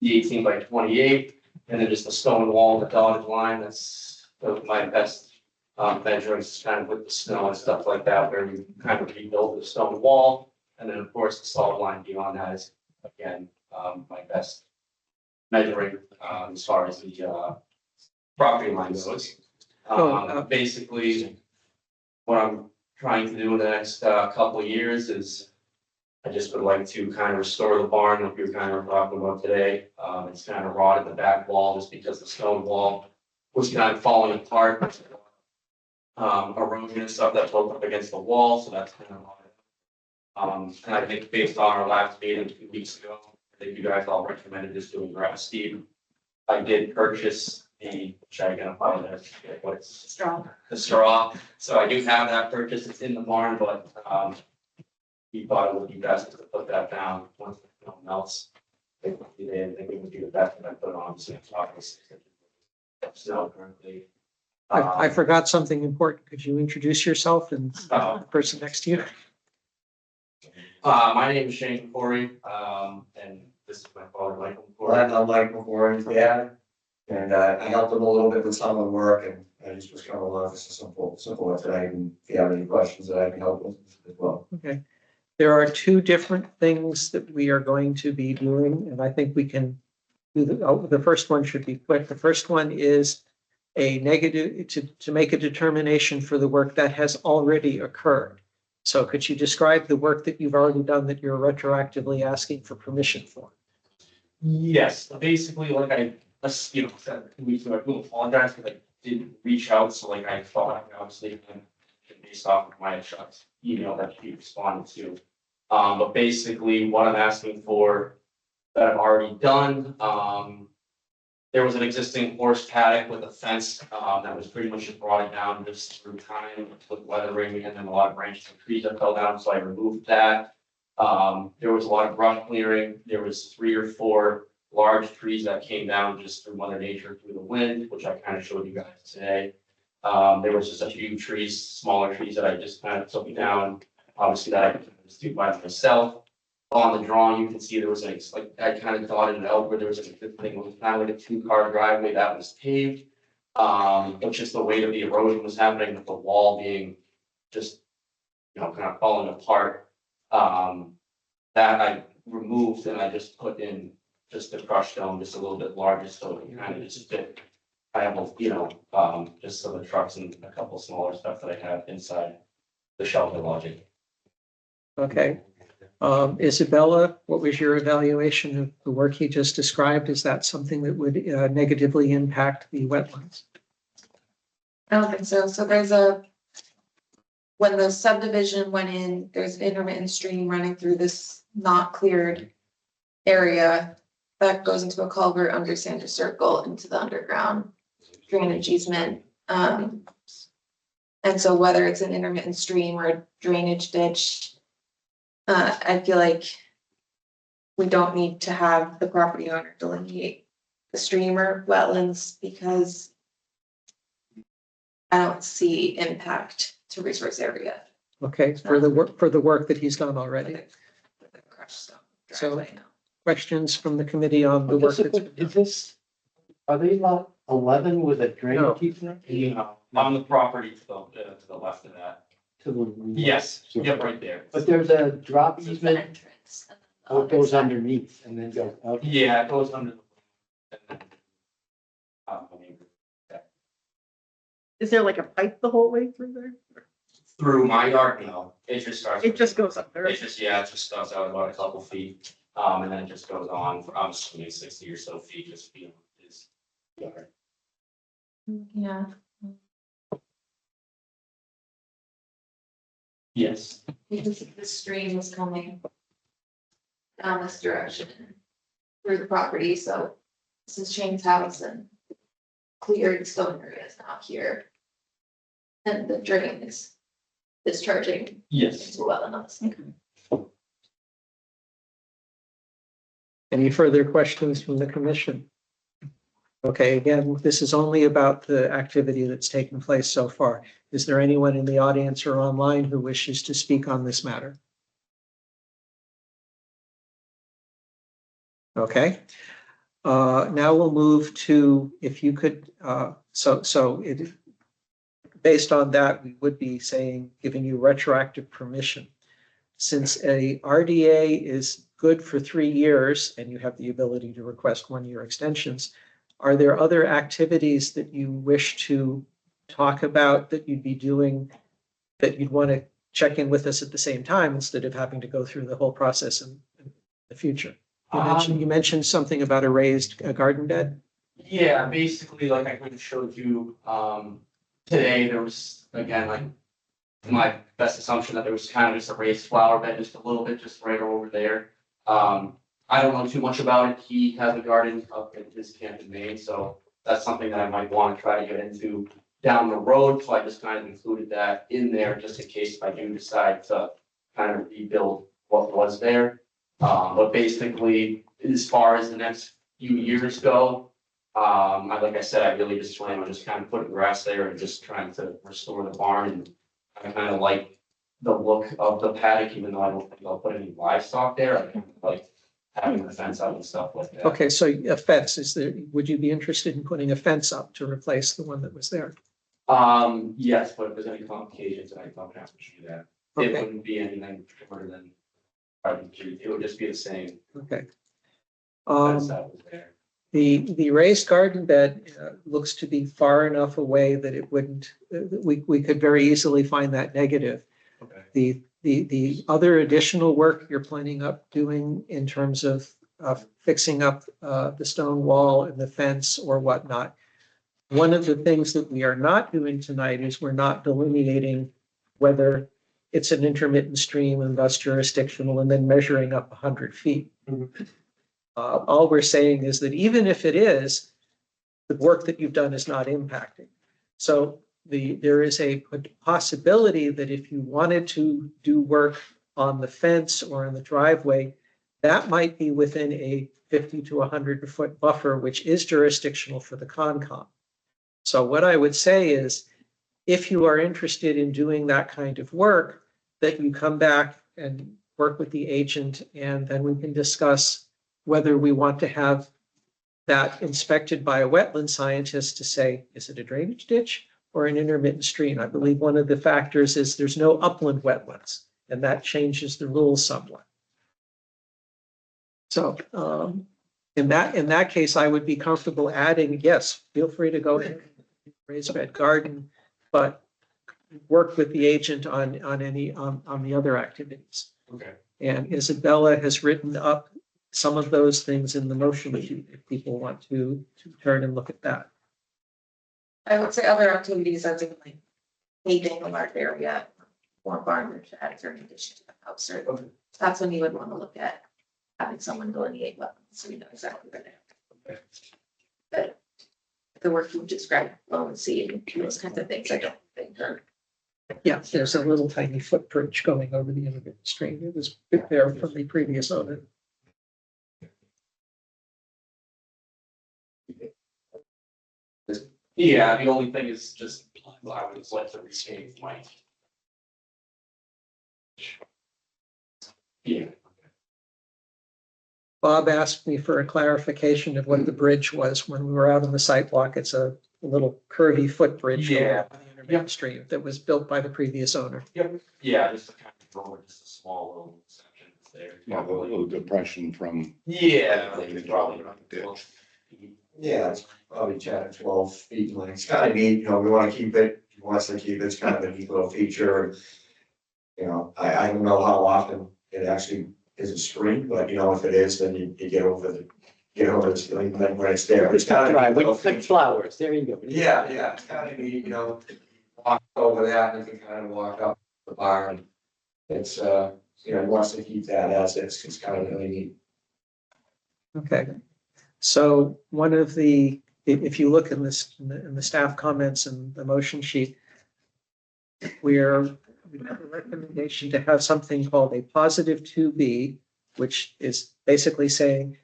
the 18 by 28, and then just the stone wall, the dotted line, that's my best measurements, kind of with the snow and stuff like that, where we kind of rebuild the stone wall. And then, of course, the solid line beyond that is, again, my best measuring, as far as the, property line goes. Basically, what I'm trying to do in the next, couple of years is I just would like to kind of restore the barn like we were kind of talking about today. It's kind of rotted the back wall just because the stone wall was kind of falling apart. Erosion and stuff that built up against the wall, so that's kind of rotted. And I think based on our last meeting 2 weeks ago, I think you guys all recommended just doing grass seed. I did purchase which I identified as what's Strong. the straw. So I do have that purchase. It's in the barn, but we thought it would be best to put that down once the snow melts. I think it would be the best if I put it on, so it's obviously snow currently. I forgot something important. Could you introduce yourself and the person next to you? My name is Shane Corey, and this is my father, Michael Corey. I'm Michael Corey's dad, and I helped him a little bit with some of the work, and I just was coming along, this is simple one tonight, and if you have any questions that I can help with as well. Okay. There are two different things that we are going to be doing, and I think we can do the first one should be quick. The first one is a negative to make a determination for the work that has already occurred. So could you describe the work that you've already done that you're retroactively asking for permission for? Yes, basically, like I, said 2 weeks ago, I do apologize because I didn't reach out, so like I thought, obviously, based off of my email that you responded to. But basically, what I'm asking for that I've already done, there was an existing horse paddock with a fence that was pretty much just brought down just through time with weathering and then a lot of branches and trees that fell down, so I removed that. There was a lot of brush clearing. There was 3 or 4 large trees that came down just through Mother Nature through the wind, which I kind of showed you guys today. There was just a few trees, smaller trees that I just kind of took down, obviously that I could just do by myself. On the drawing, you can see there was I kind of dotted it out where there was a good thing, it was kind of like a 2-car driveway that was paved. But just the way that the erosion was happening with the wall being just, kind of falling apart. That I removed and I just put in just the crushed stone, just a little bit larger, so it kind of just fit. I have, just some of the trucks and a couple smaller stuff that I have inside the shelter logic. Okay. Isabella, what was your evaluation of the work he just described? Is that something that would negatively impact the wetlands? I don't think so. So when the subdivision went in, there's an intermittent stream running through this not cleared area that goes into a culvert under Sanders Circle into the underground drainage easement. And so whether it's an intermittent stream or a drainage ditch, I feel like we don't need to have the property owner delineate the stream or wetlands because I don't see impact to resource area. Okay, for the work that he's done already. With the crushed stone So- driveway, no. Questions from the committee on the work that's been done? Is this, are they lot 11 with a drainage easement? On the property to the left of that. To the. Yes, yep, right there. But there's a drop This is the easement, entrance. And then the or it other goes side. underneath and then goes out. Yeah, it goes under the. Is there like a pipe the whole way through there? Through my yard, no, it just starts. It just goes up there. It just starts out about a couple feet, and then it just goes on for, I'm assuming 60 or so feet, just beyond his yard. Yeah, Yes. because the stream is coming down this direction through the property, so this is Shane's house and cleared stone area is now here. And the drain is discharging Yes. into wetland on this. Any further questions from the commission? Okay, again, this is only about the activity that's taken place so far. Is there anyone in the audience or online who wishes to speak on this matter? Okay. Now we'll move to, if you could, based on that, we would be saying, giving you retroactive permission. Since a RDA is good for 3 years and you have the ability to request 1-year extensions, are there other activities that you wish to talk about that you'd be doing that you'd want to check in with us at the same time instead of having to go through the whole process in the future. You mentioned something about a raised garden bed. Yeah, basically, like I kind of showed you, today, there was, again, like, my best assumption that there was kind of just a raised flower bed, just a little bit, just right over there. I don't know too much about it. He has a garden up in his camp in Maine, so that's something that I might want to try to get into down the road. So I just kind of included that in there just in case I do decide to kind of rebuild what was there. But basically, as far as the next few years go, like I said, I really just plan on just kind of putting grass there and just trying to restore the barn. And I kind of like the look of the paddock, even though I don't think I'll put any livestock there. I kind of like having the fence out and stuff like that. Okay, so a fence, would you be interested in putting a fence up to replace the one that was there? Yes, but if there's any complications, I don't have to do that. It Okay. wouldn't be anything shorter than, it would just be the same Okay. fence that was there. The raised garden bed looks to be far enough away that it wouldn't, we could very easily find that negative. Okay. The other additional work you're planning up doing in terms of fixing up the stone wall and the fence or whatnot. One of the things that we are not doing tonight is we're not delineating whether it's an intermittent stream and thus jurisdictional and then measuring up 100 feet. Mhm. All we're saying is that even if it is, the work that you've done is not impacting. So there is a possibility that if you wanted to do work on the fence or in the driveway, that might be within a 50 to 100 foot buffer, which is jurisdictional for the Concom. So what I would say is, if you are interested in doing that kind of work, that you come back and work with the agent, and then we can discuss whether we want to have that inspected by a wetland scientist to say, is it a drainage ditch or an intermittent stream? I believe one of the factors is there's no upland wetlands, and that changes the rules somewhat. So in that case, I would be comfortable adding, yes, feel free to go ahead and raise bed garden, but work with the agent on the other activities. Okay. And Isabella has written up some of those things in the motion sheet if people want to turn and look at that. I would say other activities as in like paving a large area or barn or shed or in addition to the house, or Okay. that's when you would want to look at having someone delineate wetlands, so you know exactly where they are. But the work you described, low and see and those kinds of things, I don't think are. Yeah, there's a little tiny footbridge going over the intermittent stream. It was there from the previous owner. Yeah, the only thing is just, I would just like to retain my. Yeah. Bob asked me for a clarification of what the bridge was when we were out on the sidewalk. It's a little curvy footbridge Yeah. over the intermittent stream that was built by the previous owner. Yep. Yeah, just a kind of throw it, just a small little section there. Yeah, a little depression from. Yeah. Probably. Yeah, it's probably 10 or 12 feet in length. It's kind of neat, we want to keep it, he wants to keep it, it's kind of a neat little feature. I don't know how often it actually is a stream, but if it is, then you get over the stream when it's there. It's kind of. Right, we put flowers, there you go. Yeah, it's kind of neat, walk over that and you can kind of walk up the barn. It's, he wants to keep that as is, it's kind of really neat. Okay. So one of the, if you look in this, in the staff comments and the motion sheet, we have a recommendation to have something called a positive 2B, which is basically saying,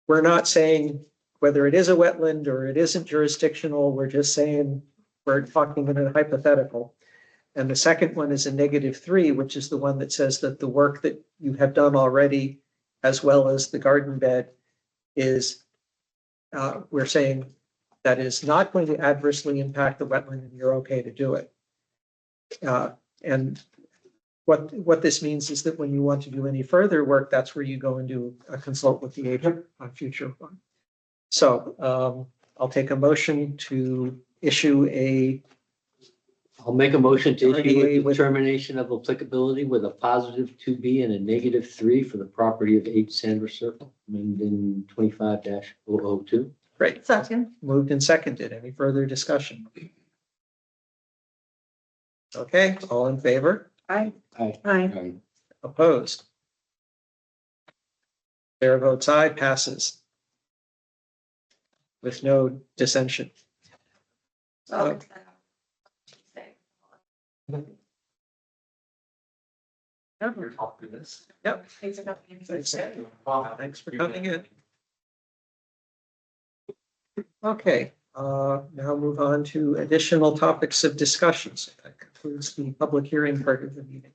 we're not saying whether it is a wetland or it isn't jurisdictional, we're just saying, we're talking in a hypothetical. And the second one is a -3, which is the one that says that the work that you have done already, as well as the garden bed, is, we're saying that is not going to adversely impact the wetland and you're okay to do it. And what this means is that when you want to do any further work, that's where you go and do a consult with the agent on future one. So I'll take a motion to issue a I'll make a motion to issue Already a with- determination of applicability with a positive 2B and a negative 3 for the property of 8 Sandra Circle, Mendon 25-002. Great. Second. Moved and seconded. Any further discussion? Okay, all in favor? Aye. Aye. Opposed? Chair votes aye, passes. With no dissension. So I'll fix that out. Yep. Things are coming in. Thanks for coming in. Okay, now move on to additional topics of discussions. That concludes the public hearing part of the meeting.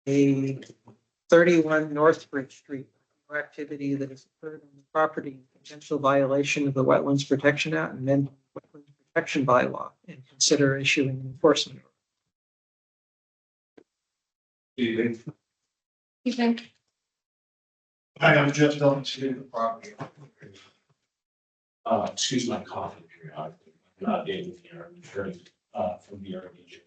A 31 Northbridge Street activity that has occurred on the property, potential violation of the Wetlands Protection Act and then Wetlands Protection Bylaw, and consider issuing an enforcement order. Evening. Hi, I'm Jeff Dillon, to the property. Excuse my coughing periodically. Not David here, I'm attorney, from the RDJ.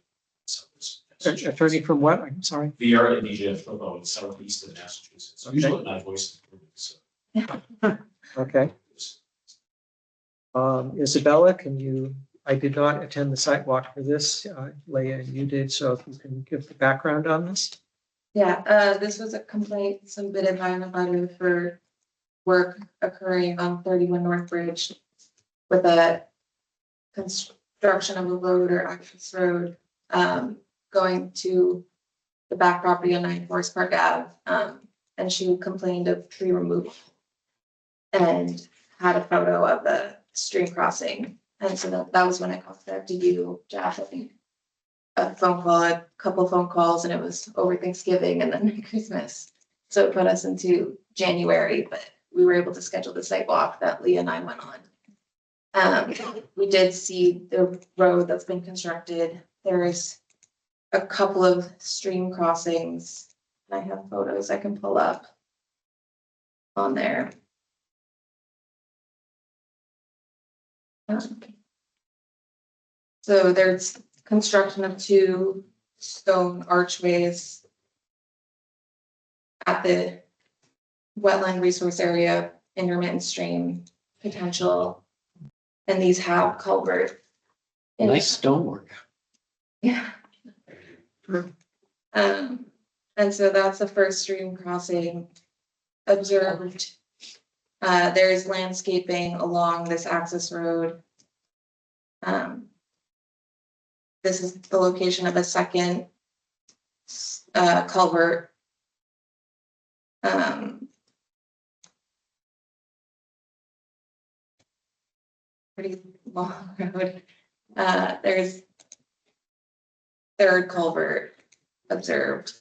Attorney from what? I'm sorry. The RDJ from southeast of Massachusetts. Okay. Usually my voice is improving, so. Okay. Isabella, can you, I did not attend the sidewalk for this, Leah, you did, so if you can give the background on this? Yeah, this was a complaint submitted by an abutter for work occurring on 31 North Bridge with a construction of a road or access road, going to the back property on 9 Forest Park Ave. And she complained of tree removal and had a photo of a stream crossing. And so that was when I contacted you, Jeff, I think. A phone call, a couple phone calls, and it was over Thanksgiving and then Christmas. So it put us into January, but we were able to schedule the site walk that Leah and I went on. We did see the road that's been constructed. There's a couple of stream crossings. I have photos I can pull up on there. So there's construction of 2 stone archways at the wetland resource area, intermittent stream potential. And these have culvert. Nice stonework. Yeah. And so that's the first stream crossing observed. There is landscaping along this access road. This is the location of a second culvert. Pretty long road. There's third culvert observed.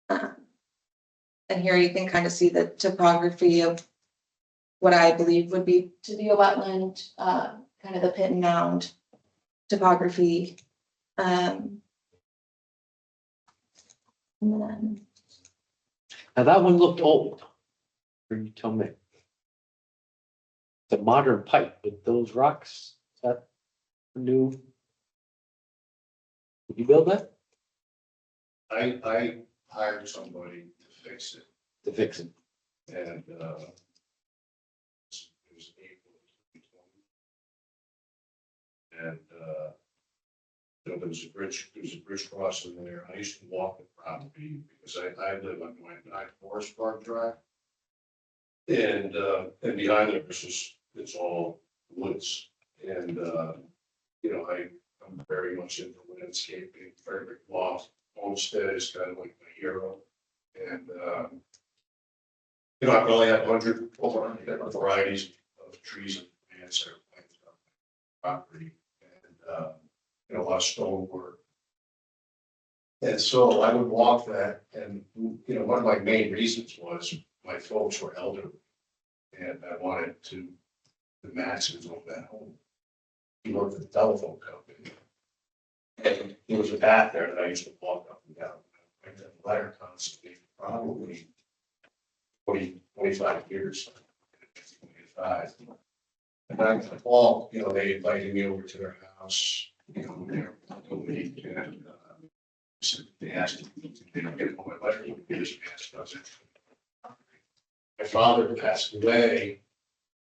And here you can kind of see the topography of what I believe would be to be a wetland, kind of the pit and mound topography. And then Now that one looked old. Can you tell me? The modern pipe with those rocks, is that new? Did you build that? I hired somebody to fix it To fix it. and, it was April 2020. And, there was a bridge crossing there. I used to walk the property because I live on 9 Forest Park Drive. And behind there, it's all woods. And, I'm very much into landscaping. Frederick Loft Homestead is kind of like my hero. And, I've only had 100 different varieties of trees and plants that are planted on my property. And, a lot of stonework. And so I would walk that, and, one of my main reasons was my folks were elderly. And I wanted to maximize on that home. He worked at the telephone company. And there was a path there that I used to walk up and down. I write that letter constantly, probably 25 years. 25. And I called, they invited me over to their house. house, they're probably, and, so they asked, they don't get all my letter, because you asked, does it? My father passed away,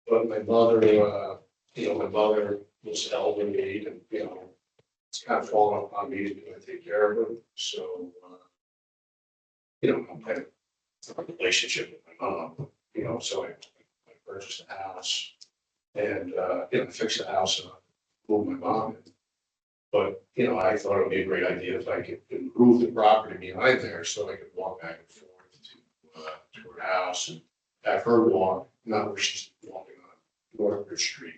but my mother, my mother was elderly and, it's kind of fallen upon me to take care of her, so, I had a relationship with my mom, so I purchased a house and, fixed the house and moved my mom in. But, I thought it would be a great idea if I could improve the property behind there so I could walk back and forth to her house and have her walk, not where she's walking on Northbridge Street.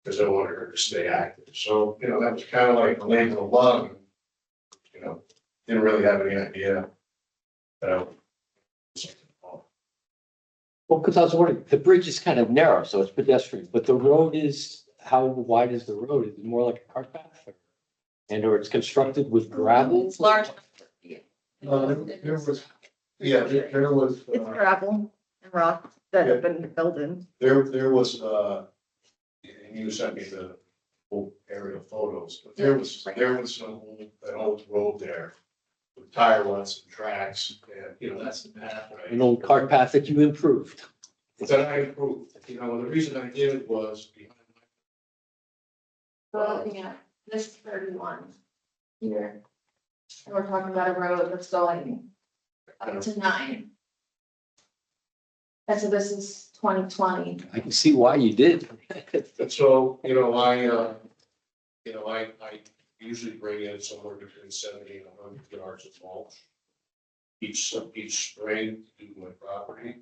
Because I wanted her to stay active. So, that was kind of like the labor of love. Didn't really have any idea that I would. Well, because I was wondering, the bridge is kind of narrow, so it's pedestrian, but the road is, how wide is the road? Is it more like a cart path? Or it's constructed with gravel? It's large. There was, there was, It's gravel and rock that have been filled in. there was, and you sent me the whole aerial photos, but there was some, that old road there with tire ruts and tracks, and, that's the path. An old cart path that you improved. That I improved, and the reason I did it was behind Well, yeah, this is 31 here. And we're talking about a road that's going up to 9. And so this is 2020. I can see why you did. And so, I usually bring in somewhere between 70 and 100 yards of mulch each spring to do my property.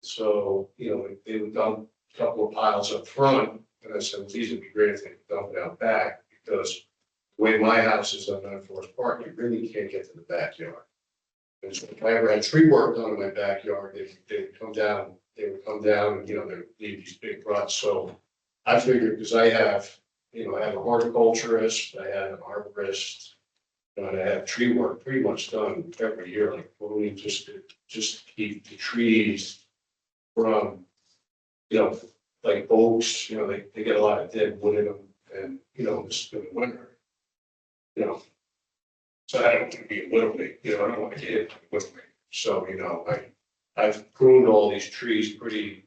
So, they would dump a couple of piles up front, and I said, well, these would be great if they could dump it out back, because the way my house is on Forest Park, you really can't get to the backyard. And so if I ever had tree work done in my backyard, they would come down, and, they would leave these big ruts. So I figured, because I have a horticulturist, I have an arborist, and I have tree work pretty much done every year, like pruning, just to keep the trees from, like oaks, they get a lot of dead wood in them, and, just in the winter, so I don't want to be a whittling, I don't want to get into whittling. So, I've pruned all these trees pretty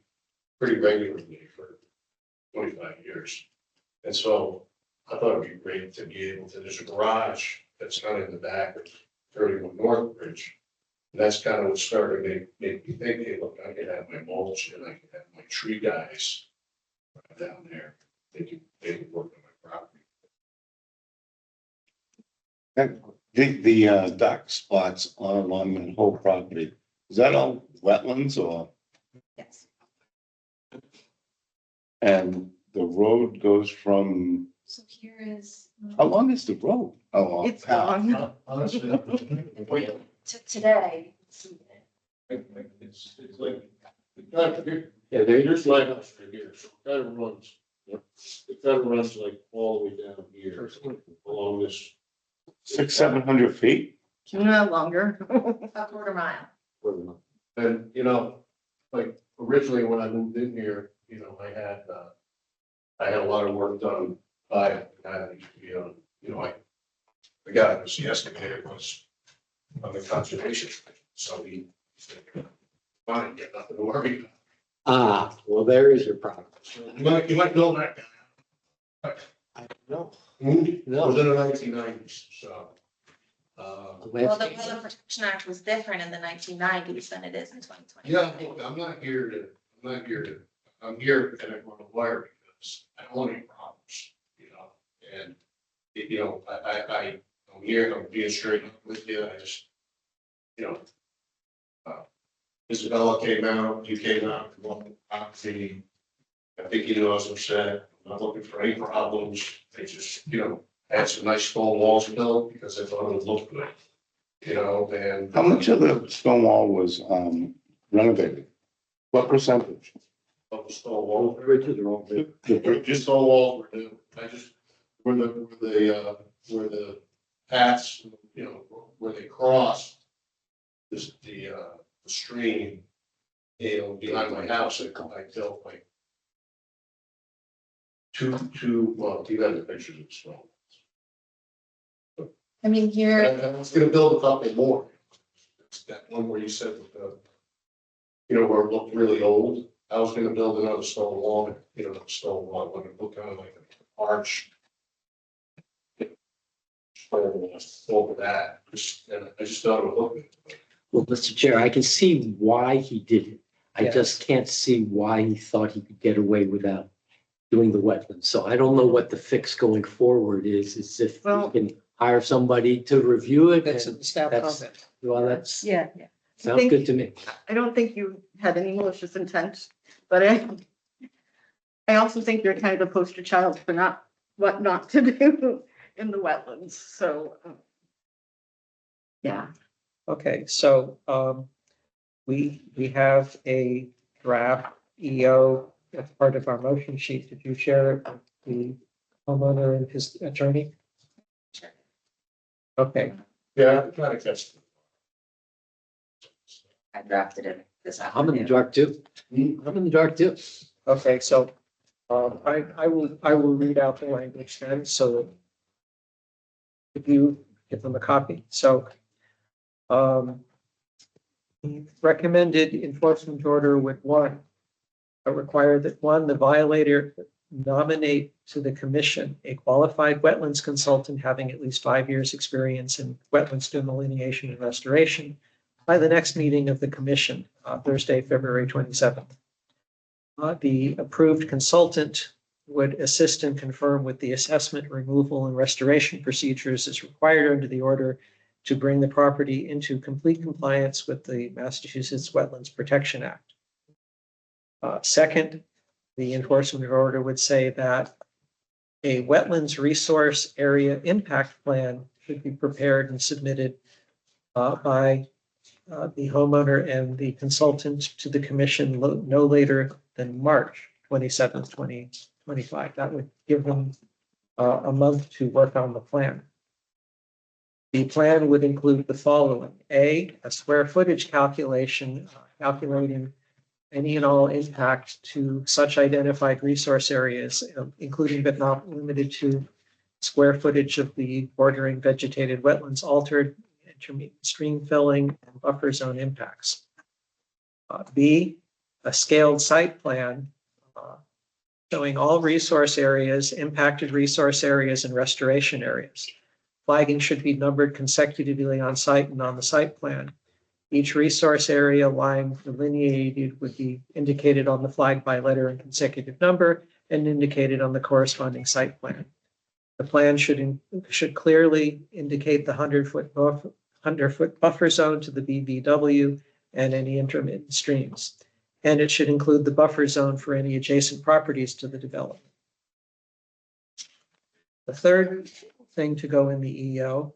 regularly for 25 years. And so I thought it'd be great to be able to, there's a garage that's kind of in the back of 31 Northbridge. And that's kind of what started to make me think, hey, look, I could have my mulch and I could have my tree guys down there. They could work on my property. And the dock spots all along the whole property, is that all wetlands or, Yes. and the road goes from, So here is. how long is the road? Oh, It's long. Honestly, To today. it's like, yeah, there's my house right here, so it kind of runs. It kind of runs like all the way down here along this. 600-700 feet? No longer. A quarter mile. And, like originally when I moved in here, I had a lot of work done by it. The guy that was the estimator was on the conservation, so he said, fine, get nothing to worry about. Ah, well, there is your problem. You might know that guy. I don't know. It was in the 1990s, so. Well, the Weather Protection Act was different in the 1990s than it is in 2020. Yeah, look, I'm here and I want to wire because I don't want any problems, and, I'm here, I'm being straight up with you, I just, Isabella came out, you came out, property. I think you know, as I said, I'm not looking for any problems, they just, had some nice stone walls built because I thought it would look good, and. How much of the stone wall was renovated? What percentage? Of the stone wall. Bridges are all big. Just stone walls were new, I just, where the paths, where they cross this, the stream, behind my house, I built like Well, you got the pictures of the stone. I mean, here, I was gonna build a couple more. It's that one where you said that where it looked really old. I was gonna build another stone wall, stone wall, when it looked kind of like an arch. Over that, and I just thought it would look good. Well, Mr. Chair, I can see why he did it. I Yes. just can't see why he thought he could get away without doing the wetlands. So I don't know what the fix going forward is if we Well- can hire somebody to review it. That's and a staff that's- comment. Well, that's, Yeah. sounds good to me. I don't think you had any malicious intent, but I also think you're kind of the poster child for what not to do in the wetlands, so. Yeah, Okay, so we have a draft EO as part of our motion sheet. Did you share it with the homeowner and his attorney? Okay, Yeah, I kind of catch. I drafted it this I'm in the afternoon. dark too. I'm in the dark too. okay, so I will read out the language then, so that if you give them a copy, so recommended enforcement order would require that the violator nominate to the commission a qualified wetlands consultant having at least 5 years experience in wetlands delineation and restoration by the next meeting of the commission, Thursday, February 27th. The approved consultant would assist and confirm with the assessment, removal, and restoration procedures as required under the order to bring the property into complete compliance with the Massachusetts Wetlands Protection Act. Second, the enforcement order would say that a wetlands resource area impact plan should be prepared and submitted by the homeowner and the consultant to the commission no later than March 27th, 2025. That would give them a month to work on the plan. The plan would include the following: A square footage calculation, calculating any and all impact to such identified resource areas, including but not limited to square footage of the bordering vegetated wetlands altered, intermediate stream filling, and buffer zone impacts. B, a scaled site plan showing all resource areas, impacted resource areas, and restoration areas. Flagging should be numbered consecutively on site and on the site plan. Each resource area line delineated would be indicated on the flag by letter and consecutive number and indicated on the corresponding site plan. The plan should clearly indicate the 100-foot buffer zone to the BBW and any intermittent streams. And it should include the buffer zone for any adjacent properties to the development. The third thing to go in the EO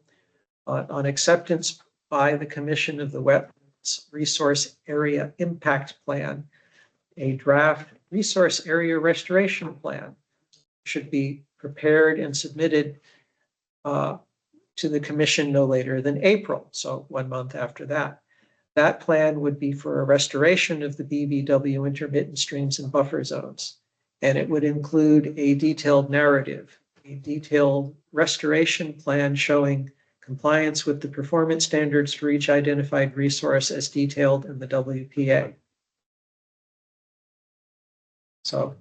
on acceptance by the Commission of the Wetlands Resource Area Impact Plan, a draft resource area restoration plan should be prepared and submitted to the commission no later than April, so 1 month after that. That plan would be for a restoration of the BBW intermittent streams and buffer zones, and it would include a detailed narrative, a detailed restoration plan showing compliance with the performance standards for each identified resource as detailed in the WPA. So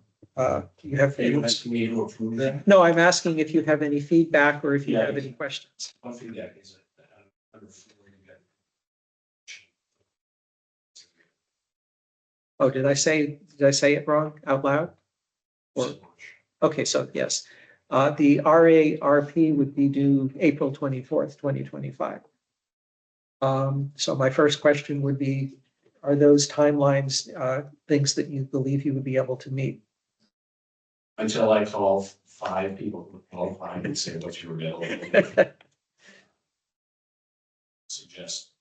you have. Are you asking me to approve that? No, I'm asking if you have any feedback or if you have any questions. One feedback is that under Oh, did I say it wrong out loud? Or, okay, so yes, the RARP would be due April 24th, 2025. So my first question would be, are those timelines things that you believe you would be able to meet? Until I call 5 people who qualify and say what's your available. Suggest,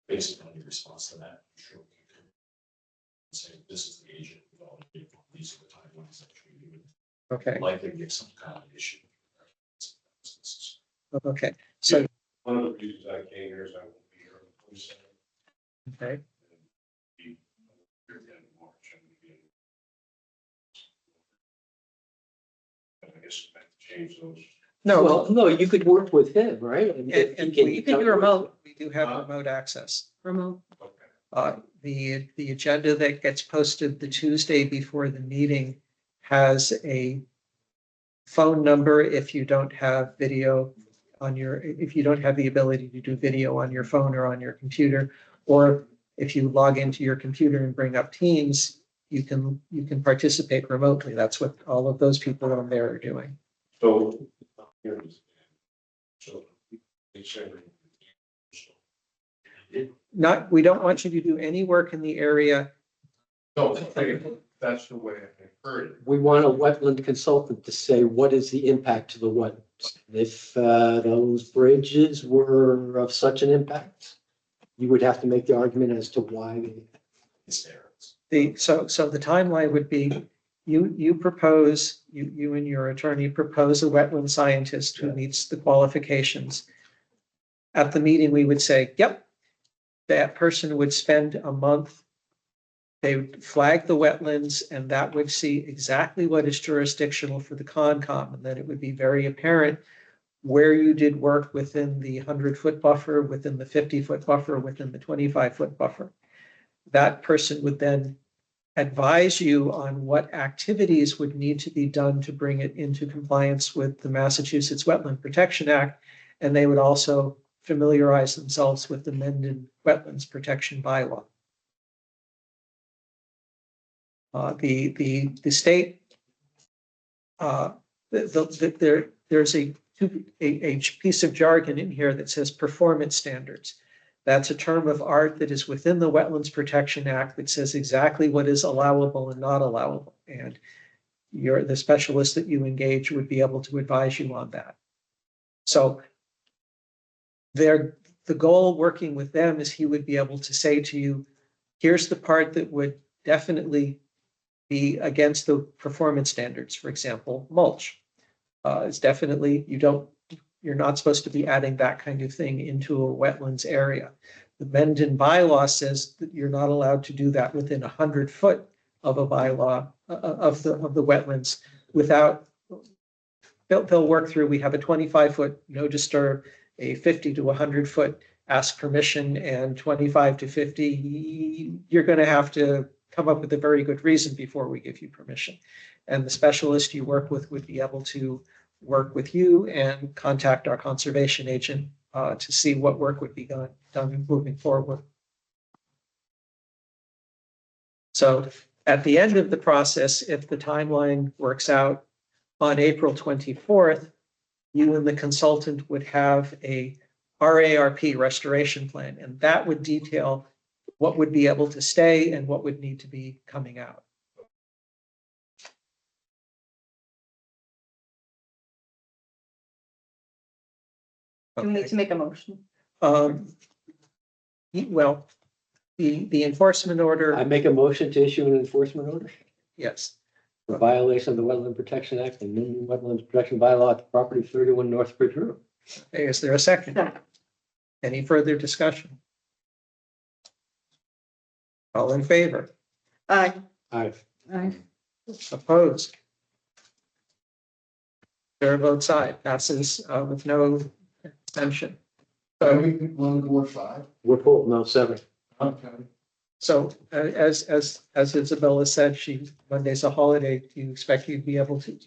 based on your response to that, I'm sure we could say this is the agent, these are the timelines that you would Okay, likely get some kind of issue. okay, so, One of the reasons I came here is I will be here on the 27th. okay, Here at the end of March, I'm gonna be in guess I have to change those. No, Well, no, you could work with him, right? and You can do remote, we do have remote access. remote. Okay. The agenda that gets posted the Tuesday before the meeting has a phone number if you don't have video on your, if you don't have the ability to do video on your phone or on your computer, or if you log into your computer and bring up Teams, you can participate remotely. That's what all of those people on there are doing. So. Here it is. So. It's every- Not, we don't want you to do any work in the area. No, that's the way I heard it. We want a wetland consultant to say, what is the impact to the wetlands? If those bridges were of such an impact, you would have to make the argument as to why they. It's there. So the timeline would be, you propose, you and your attorney propose a wetland scientist who meets the qualifications. At the meeting, we would say, yep, that person would spend a month. They would flag the wetlands, and that would see exactly what is jurisdictional for the Concom, and then it would be very apparent where you did work within the 100-foot buffer, within the 50-foot buffer, within the 25-foot buffer. That person would then advise you on what activities would need to be done to bring it into compliance with the Massachusetts Wetland Protection Act, and they would also familiarize themselves with the Mendon Wetlands Protection Bylaw. The state, there's a piece of jargon in here that says performance standards. That's a term of art that is within the Wetlands Protection Act that says exactly what is allowable and not allowable. And the specialist that you engage would be able to advise you on that. So the goal working with them is he would be able to say to you, here's the part that would definitely be against the performance standards. For example, mulch is definitely, you're not supposed to be adding that kind of thing into a wetlands area. The Mendon bylaw says that you're not allowed to do that within 100 foot of a bylaw of the wetlands without, they'll work through, we have a 25-foot no disturb, a 50 to 100 foot ask permission, and 25 to 50, you're going to have to come up with a very good reason before we give you permission. And the specialist you work with would be able to work with you and contact our conservation agent to see what work would be done moving forward. So at the end of the process, if the timeline works out on April 24th, you and the consultant would have a RARP restoration plan, and that would detail what would be able to stay and what would need to be coming out. Do we need to make a motion? Well, the enforcement order, I make a motion to issue an enforcement order yes. for violation of the Wetland Protection Act and Mendon Wetlands Protection Bylaw at the property 31 North Bridge Road. Okay, is there a second? Any further discussion? All in favor? Aye. Aye. Opposed? Chair votes aye. Passes with no abstention. So we want to go with 5? We're full, no 7. Okay. So as Isabella said, Monday's a holiday. Do you expect you'd be able to?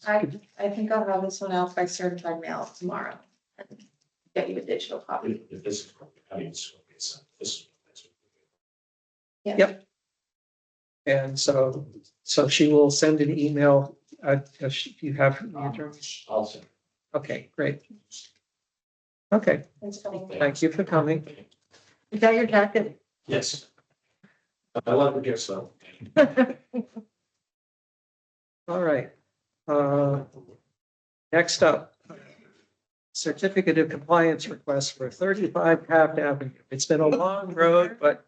I think I'll have this one out by certified mail tomorrow and get you a digital copy. If this is, I mean, it's, this. Yep. And so she will send an email. If you have the attorney. I'll send. Okay, great. Okay, Thanks for coming. thank you for coming. Is that your jacket? Yes. I love to get so. All right. Next up, certificate of compliance request for 35 Taft Avenue. It's been a long road, but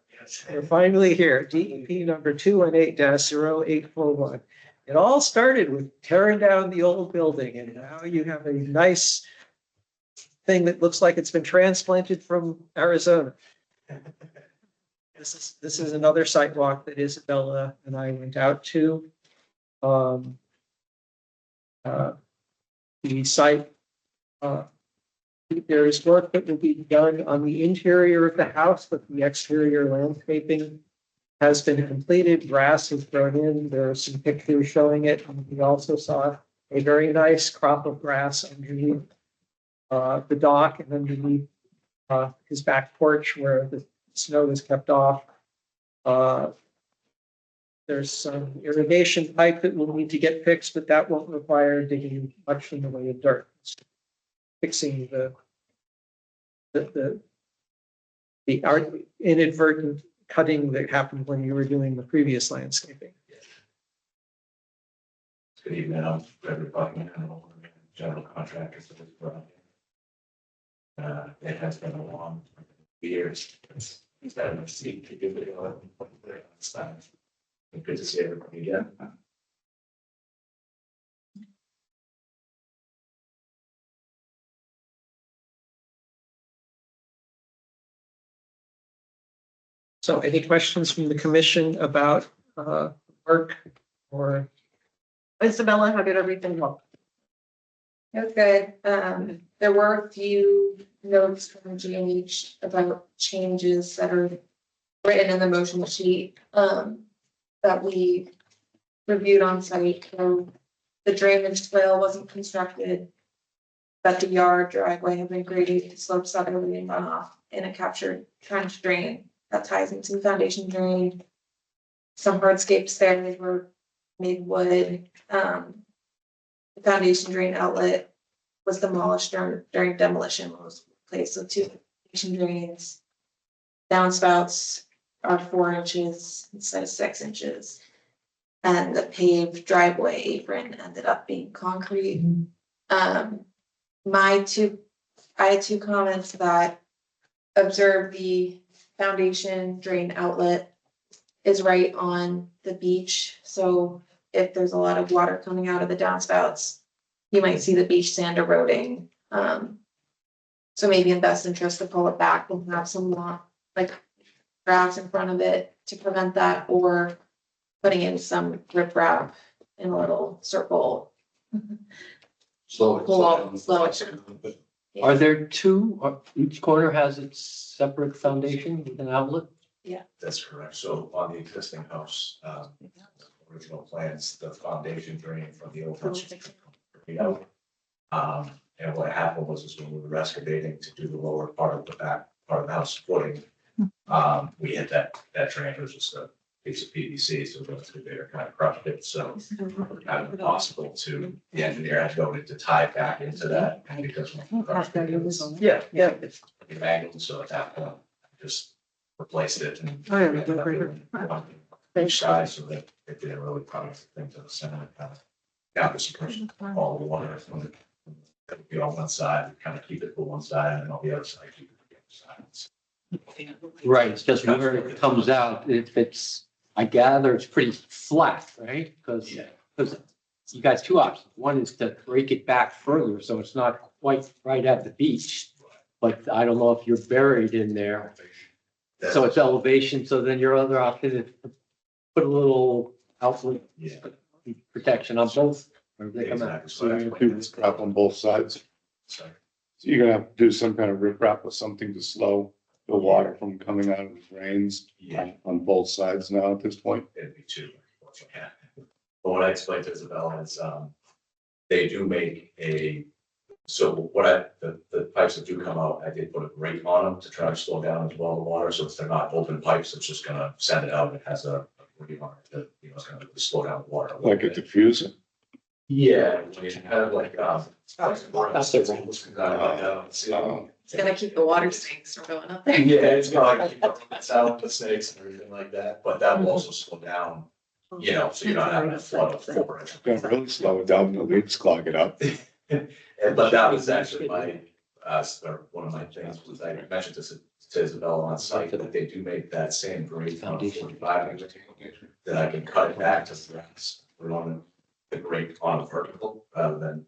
we're finally here. DEP number 218-0841. It all started with tearing down the old building, and now you have a nice thing that looks like it's been transplanted from Arizona. This is another site walk that Isabella and I went out to. the site. There is work that will be done on the interior of the house, but the exterior landscaping has been completed. Grass has grown in. There are some pictures showing it. And we also saw a very nice crop of grass underneath the dock and underneath his back porch where the snow is kept off. There's some irrigation pipe that will need to get fixed, but that won't require digging much in the way of dirt. Fixing the inadvertent cutting that happened when you were doing the previous landscaping. Good evening, I'm Frederick Buckman, I'm a general contractor for this project. It has been a long years. He's had a seat to give it a time. Good to see everybody again. So any questions from the commission about work or? Isabella, how did everything look? It was good. There were a few notes from GH about changes that are written in the motion sheet, that we reviewed on site. So the drainage swale wasn't constructed, but the yard driveway had been graded to slope southerly and runoff in a captured trench drain that ties into the foundation drain. Some hardscape stairs were made wood. The foundation drain outlet was demolished during demolition, was replaced with 2 foundation drains. Downspouts are 4 inches instead of 6 inches. And the paved driveway apron ended up being concrete. I had 2 comments that observe the foundation drain outlet is right on the beach. So if there's a lot of water coming out of the downspouts, you might see the beach sand eroding. So maybe in best interest to pull it back and have some like grass in front of it to prevent that, or putting in some riprap in a little circle. Slow it. Are there 2, each corner has its separate foundation with an outlet? That's correct. So on the existing house, original plans, the foundation drain from the old house. And what happened was when we were excavating to do the lower part of the back part of the house footing, we hit that drain. It was just a piece of PVC, so going through there kind of crushed it. So kind of impossible to, the engineer had voted to tie back into that, and because when we crushed it, it was it's mangled. So at that point, just replaced it and each side so that it didn't really produce the thing to the center. Now this person all the water from it could be on one side, kind of keep it to one side, and on the other side, keep it to the other side. Right, it's just where it comes out, if it's, I gather it's pretty flat, right? Because you got 2 options. One is to break it back further, so it's not quite right at the beach. But I don't know if you're buried in there. So it's elevation, so then your other option is to put a little outlet protection on both. Or they come out. So you do riprap on both sides. Sorry. So you're gonna have to do some kind of riprap or something to slow the water from coming out of the drains on both sides now at this point. It'd be 2. Yeah. But what I explained to Isabella is, they do make so the pipes that do come out, I did put a grate on them to try to slow down as well the water. So if they're not open pipes, it's just gonna send it out. It has a grate on it that, it's gonna slow down the water. Like a diffuser. Yeah, it's kind of like, It's gonna keep the water sinks from going up there. yeah, it's gonna keep it's out the snakes and everything like that, but that will also slow down, so you're not having a flood of 4 inches. Gonna really slow it down, the leaks clog it up. But that was actually one of my things was I mentioned to Isabella on site that they do make that same grade foundation 45 that I can cut it back to the grass. We're on the grate on a vertical rather than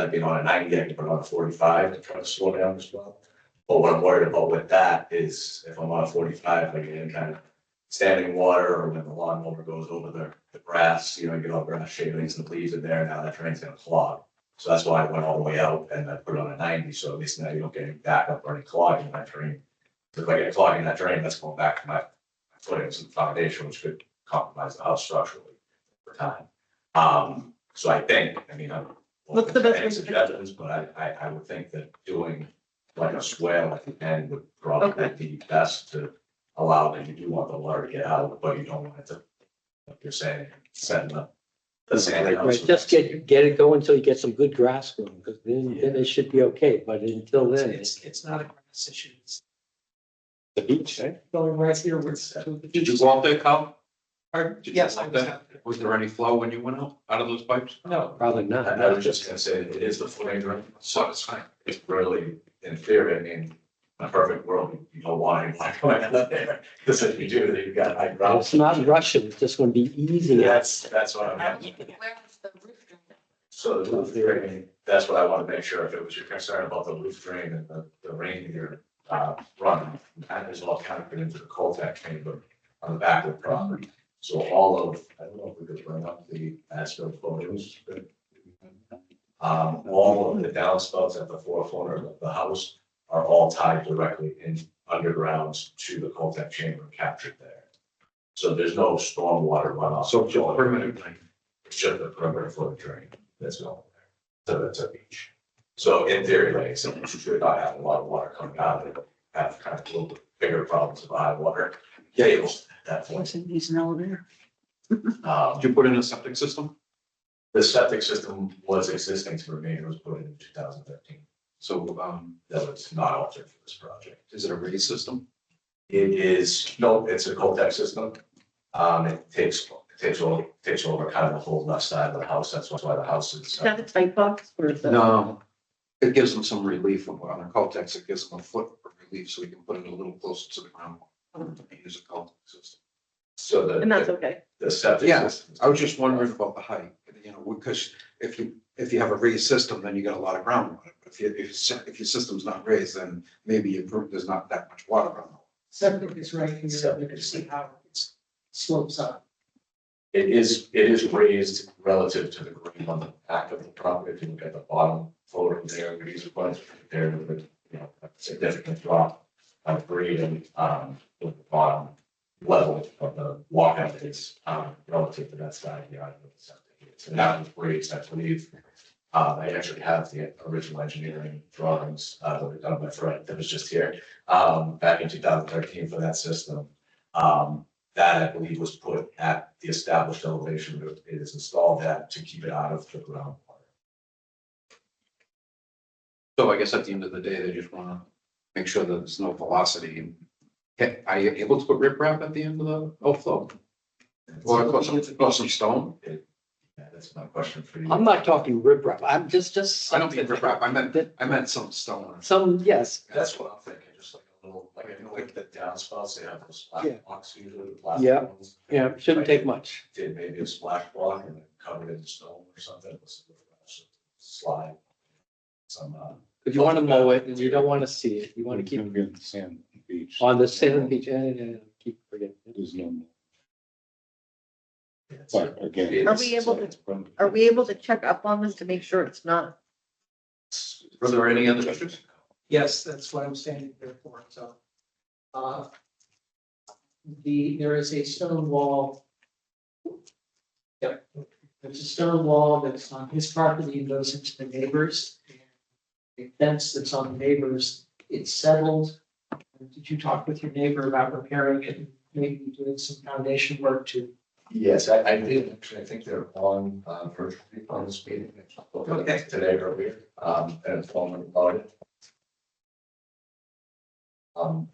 being on a 90, I can put it on a 45 to try to slow down as well. But what I'm worried about with that is if I'm on a 45, I get any kind of standing water, or when the lawnmower goes over the grass, you get all grass shavings and leaves in there, now that drain's gonna clog. So that's why I went all the way out and I put it on a 90, so at least now you don't get any backup or any clogging in that drain. If I get clogging in that drain, that's going back to my footings and foundation, which could compromise the house structurally for time. So I think, I mean, I'm. What's the best way any to fix it? suggestions, but I would think that doing like a swale at the end would probably Okay. be best to allow that you do want the water to get out, but you don't want it to, like you're saying, send the sand. Right, just get it going until you get some good grass growing, because then it should be okay, but until then, it's It's not a grass issue. It's the beach, right? going right here with. Did you go out there, Carl? Did you Yes, go I out was there? out there. Was there any flow when you went out of those pipes? No, Probably not. I was just gonna say, that it is the footing drain, So it's fine. it's really, in theory, I mean, in a perfect world, you don't want any water going out there. Because if you do, then you've got high ground. It's not Russian, it's just gonna be easy. That's what I'm. Where is the roof drain? So the roof drain, that's what I want to make sure, if it was your concern about the roof drain and the reindeer run, that is all counted into the Coltech chamber on the back of the property. So all of, I don't know if we could bring up the as-built photos. All of the downspouts at the forefront of the house are all tied directly in underground to the Coltech chamber captured there. So there's no stormwater runoff. So just perimeter drain. It's just a perimeter flow drain that's going there. So that's a beach. So in theory, like, someone should not have a lot of water coming out of it, but have kind of a little bit bigger problems of high water tables at that point. What's in these an elevator? Did you put in a septic system? The septic system was existing to remain, it was put in 2013. So, That was not altered for this project. is it a raised system? It is, no, it's a Coltech system. It takes over kind of the whole left side of the house. That's why the house is. Is that a tight box or is that? No, it gives them some relief on the Coltex, it gives them a foot of relief, so we can put it a little closer to the ground. Use a Coltex system. So And that's the, okay. the septic Yeah, system. I was just wondering about the height, because if you have a raised system, then you got a lot of groundwater. If your system's not raised, then maybe there's not that much water around. septic is right here. You can see how it slopes up. It is raised relative to the grade on the back of the property. If you look at the bottom photo there, these are quite there with, a significant drop of grade and, the bottom level of the walkout is, relative to that side of the yard of the septic. So that was raised, I believe. I actually have the original engineering drawings, that were done by Fred that was just here, back in 2013 for that system. That I believe was put at the established elevation, but it is installed at to keep it out of the groundwater. So I guess at the end of the day, they just wanna make sure that there's no velocity. Are you able to put riprap at the end of the outflow? Or put some stone? Yeah, that's my question for you. I'm not talking riprap, I'm just. I don't mean riprap, I meant some stone. Some, yes, That's what I'm thinking, just like a little, like, I know, like the downspouts, they have those Yeah. splash blocks usually, the plastic Yeah. ones. yeah, shouldn't take much. Did maybe a splash block and then covered it in stone or something, with some slide. Some, If you want to mow it and you don't want to see it, you want to keep It's gonna be on the sand beach. on the sand beach, keep forgetting. There's no, it's- but again. Are we able to- Are we able to check up on this to make sure it's not? Were there any other issues? Yes, that's what I'm standing there for, so. There is a stone wall. Yep, there's a stone wall that's on his property and goes into the neighbors. A fence that's on the neighbors, it's settled. Did you talk with your neighbor about repairing it and maybe doing some foundation work to? Yes, I did, actually, I think they're on, virtually on this meeting. Okay. Today earlier, and inform them about it.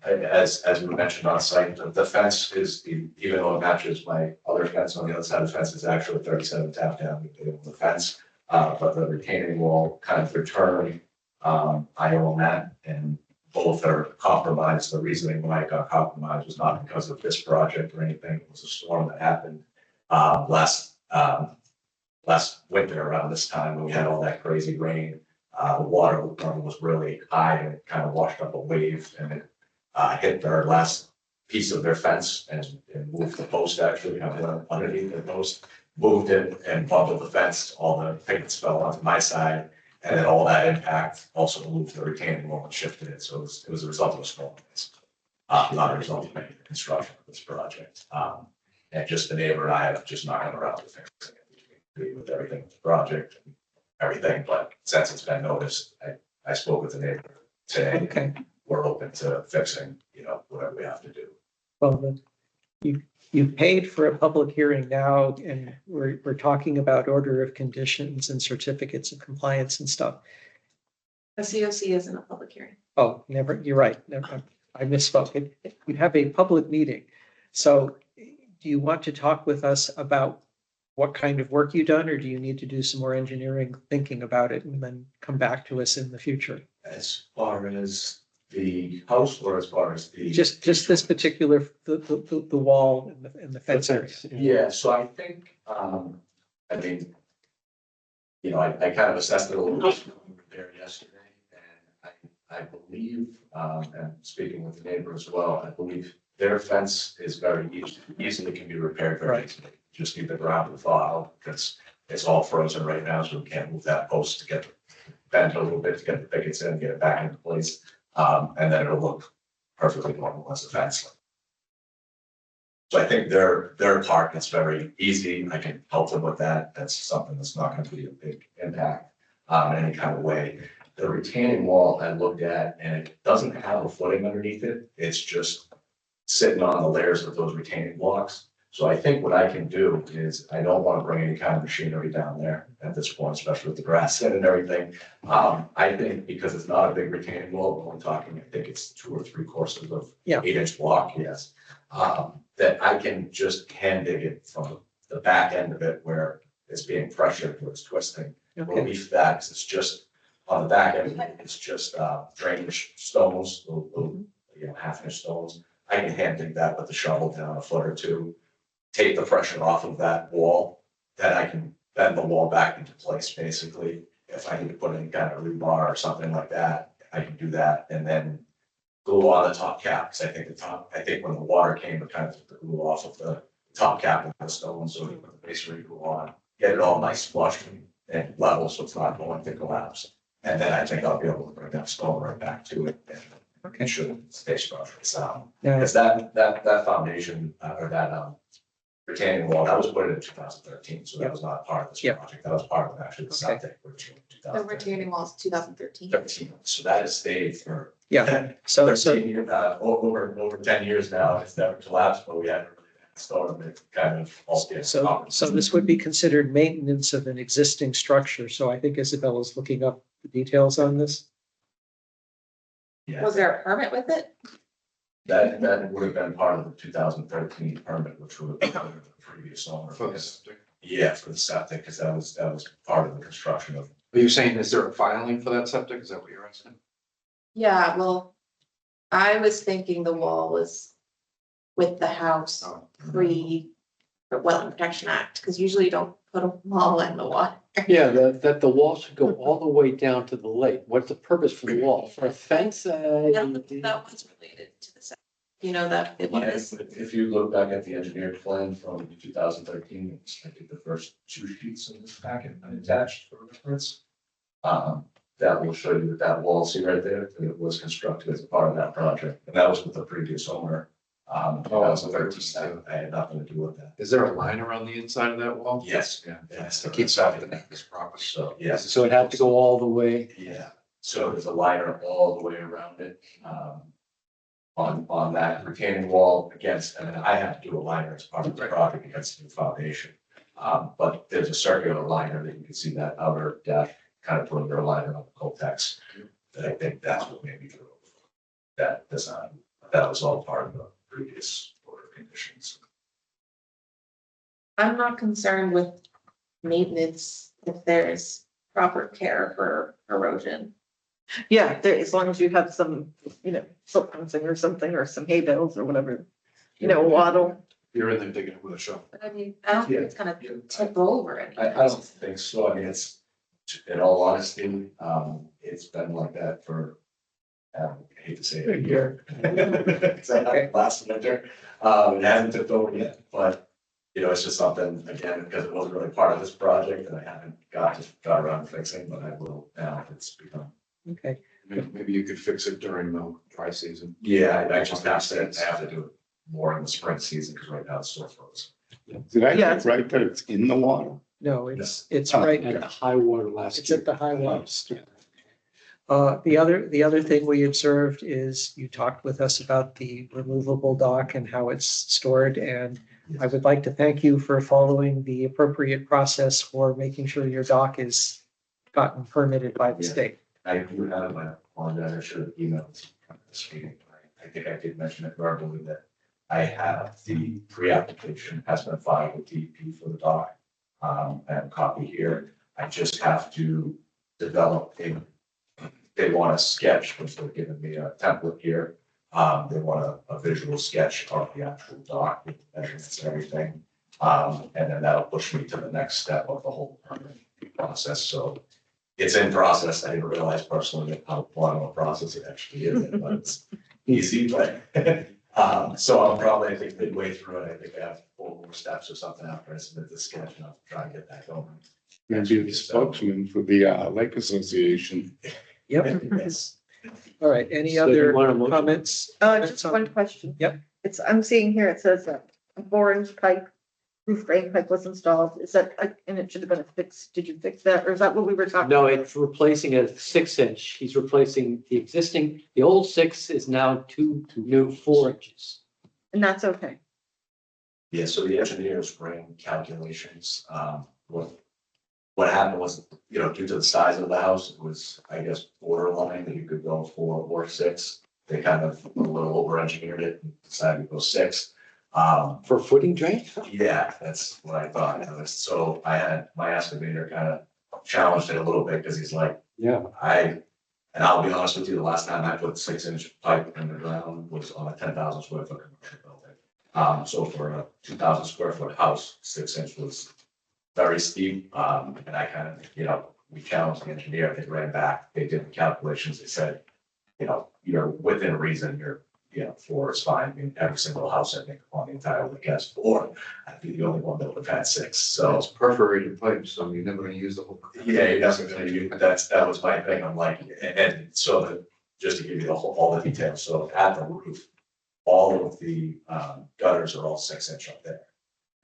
As we mentioned on site, the fence is, even though it matches my other fence on the other side of the fence, is actually 37 tap down the fence. But the retaining wall kind of returned, I own that, and both are compromised. The reasoning why it got compromised was not because of this project or anything. It was a storm that happened last winter around this time when we had all that crazy rain. The water level was really high and it kind of washed up a wave and it hit our last piece of their fence and moved the post, actually, went underneath the post, moved it and bundled the fence, all the pickets fell onto my side. And then all that impact also moved the retaining wall and shifted it, so it was a result of a storm. Not a result of any construction of this project. And just the neighbor and I have just not come around to fixing it with everything with the project and everything, but since it's been noticed, I spoke with the neighbor today. Okay, We're open to fixing, whatever we have to do. well, you paid for a public hearing now, and we're talking about order of conditions and certificates of compliance and stuff. A COC isn't a public hearing. Oh, never, you're right. Never, I misspoke. You have a public meeting. So do you want to talk with us about what kind of work you've done, or do you need to do some more engineering thinking about it and then come back to us in the future? As far as the house or as far as the? Just this particular, the wall and the fence area. Yeah, so I think, I mean, I kind of assessed it a little bit there yesterday, and I believe, and speaking with the neighbor as well, I believe their fence is very easily can be repaired very easily. Just need the ground to thaw out, because it's all frozen right now, so we can't move that post to get bent a little bit to get the pickets in, get it back into place. And then it'll look perfectly normal as a fence. So I think their part, it's very easy. I can help them with that. That's something that's not going to be a big impact in any kind of way. The retaining wall I looked at, and it doesn't have a footing underneath it. It's just sitting on the layers of those retaining blocks. So I think what I can do is, I don't want to bring any kind of machinery down there at this point, especially with the grass in and everything. I think because it's not a big retaining wall, we're only talking, I think it's 2 or 3 courses of 8-inch block, yes. That I can just hand dig it from the back end of it where it's being pressured, where it's twisting. We'll leave that, because it's just on the back end, it's just drainage stones, little 1/2-inch stones. I can hand dig that with the shovel down a foot or 2. Take the pressure off of that wall, then I can bend the wall back into place, basically. If I need to put any kind of rebar or something like that, I can do that, and then glue on the top cap, because I think when the water came, it kind of took the glue off of the top cap of the stone, so we put the masonry glue on, get it all nice flush and level, so it's not going to collapse. And then I think I'll be able to bring that stone right back to it, and it should stay structurally sound. Because that foundation, or that retaining wall, that was put in 2013, so that was not part of this project. That was part of actually the septic, which was The retaining wall is 2013. 13. So that has stayed for So 13 years, over 10 years now. It's never collapsed, but we haven't really installed it kind of all. So this would be considered maintenance of an existing structure. So I think Isabella's looking up the details on this. Yeah, Was there a permit with it? that would have been part of the 2013 permit, which would have been under the previous owner. For the septic. Yeah, for the septic, because that was part of the construction of. Are you saying, is there a filing for that septic? Is that what you're asking? Yeah, well, I was thinking the wall was with the house Oh. pre the Wetland Protection Act, because usually you don't put a wall in the water. Yeah, that the wall should go all the way down to the lake. What's the purpose for the wall? For a fence? Yeah, that was related to the, that it was. If you look back at the engineered plan from 2013, I think the first 2 sheets in this packet attached for reference. That will show you that wall, see right there, that it was constructed as a part of that project, and that was with the previous owner. 2013, I had nothing to do with that. Is there a line around the inside of that wall? Yes. Yeah. Yes. To keep out the neighbor's property. So, yes. So it had to go all the way. Yeah, so there's a liner all the way around it, on that retaining wall against, and then I have to do a liner as part of the project against the new foundation. But there's a circular liner that you can see that outer deck, kind of perimeter liner on the Coltex. That I think that's what made me do that design. That was all part of the previous order of conditions. I'm not concerned with maintenance if there's proper care for erosion. Yeah, there, as long as you have some, silt fencing or something, or some hay bales or whatever, wattle. You're in there digging it with a shovel. But I mean, I don't think it's gonna tip over it. I don't think so. I mean, it's, in all honesty, it's been like that for I hate to say it, a year. Because I had it last winter, it hasn't tipped over yet, but, you know, it's just something, again, because it wasn't really part of this project, and I haven't got around to fixing, but I will now, it's become. Okay, Maybe you could fix it during the dry season. Yeah, I just have to do it more in the spring season, because right now it's still frozen. Did I Yeah. get right that it's in the water? no, it's Oh, right, At the high water last it's year. at the high water. The other thing we observed is you talked with us about the removable dock and how it's stored. And I would like to thank you for following the appropriate process for making sure your dock is gotten permitted by the Yeah. state. I do have my, I should have emailed this meeting. I think I did mention it verbally that I have the pre-application has been filed with DEP for the dock. I have a copy here. I just have to develop they want a sketch, which they're giving me a template here. They want a visual sketch of the actual dock with measurements and everything. And then that'll push me to the next step of the whole permit process. So it's in process. I didn't realize personally how long of a process it actually is, but it's easy, but so I'm probably, I think, midway through it. I think I have 4 more steps or something after I submit the sketch, and I'll try and get that going. Gonna be the spokesman for the Lake Association. Yep. Yes. All right, any So you other want a motion? comments? Just one question. Yep. I'm seeing here, it says that a 4-inch pipe, roof drain pipe was installed. Is that, and it should have been fixed. Did you fix that? Or is that what we were talking? No, about? it's replacing a 6-inch. He's replacing the existing, the old 6 is now 2 new 4 inches. And that's okay. Yeah, so the engineers ran calculations, what happened was, you know, due to the size of the house, it was, I guess, borderline that you could go 4 or 6. They kind of a little over engineered it and decided to go 6. For footing drain? Yeah, that's what I thought. So I had my excavator kind of challenged it a little bit because he's like, Yeah. and I'll be honest with you, the last time I put 6-inch pipe in the ground was on a 10,000 square foot commercial building. So for a 2,000 square foot house, 6-inch was very steep. And I kind of, you know, we challenged the engineer, they ran back, they did the calculations, they said, you know, you're within reason, you're, you know, 4 is fine. I mean, every single house, I think, on the entire lake has 4. I'd be the only one that would have had 6. So It's perforated pipe, so you're never gonna use the whole. yeah, that was my thing. I'm like, and so just to give you all the details. So at the roof, all of the gutters are all 6-inch up there.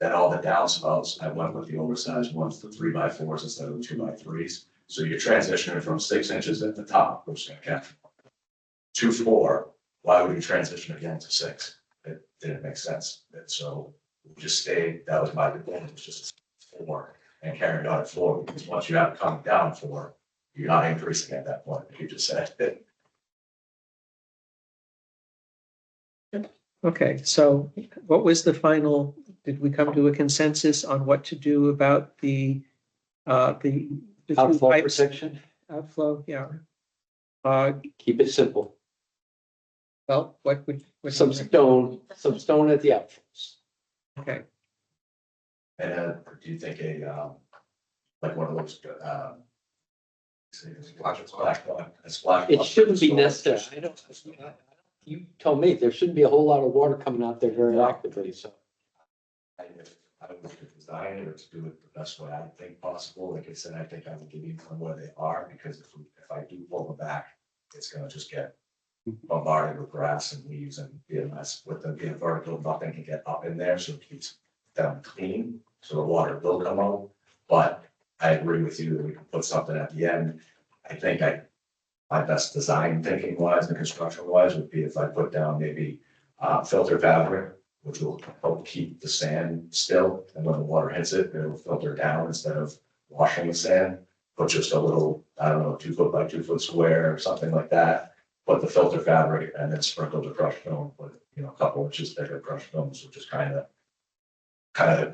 Then all the downspouts, I went with the oversized ones, the 3x4s instead of the 2x3s. So you're transitioning from 6 inches at the top, which is gonna catch 2 4. Why would you transition again to 6? It didn't make sense. And so we just stayed. That was my goal. It was just 4 and carried on at 4 because once you have it coming down 4, you're not increasing at that point. You just said it. Okay, so what was the final, did we come to a consensus on what to do about the two Outfall pipes? protection, Outflow, yeah. keep it simple. Well, what would? Some stone at the outfalls. Okay, And do you think like one of those, splash? It shouldn't be necessary. You told me there shouldn't be a whole lot of water coming out there very actively, so. I would design it or to do it the best way I think possible. Like I said, I think I would give you from where they are because if I do pull them back, it's gonna just get bombarded with grass and leaves and be a mess. With them being vertical, nothing can get up in there, so it keeps them clean. So the water will come out. But I agree with you that we can put something at the end. I think my best design thinking wise and construction wise would be if I put down maybe filter fabric, which will help keep the sand still. And when the water hits it, it'll filter down instead of washing the sand. Put just a little, I don't know, 2 foot by 2 foot square or something like that. Put the filter fabric and then sprinkle the crushed film with, you know, a couple inches thicker crushed films, which is kind of,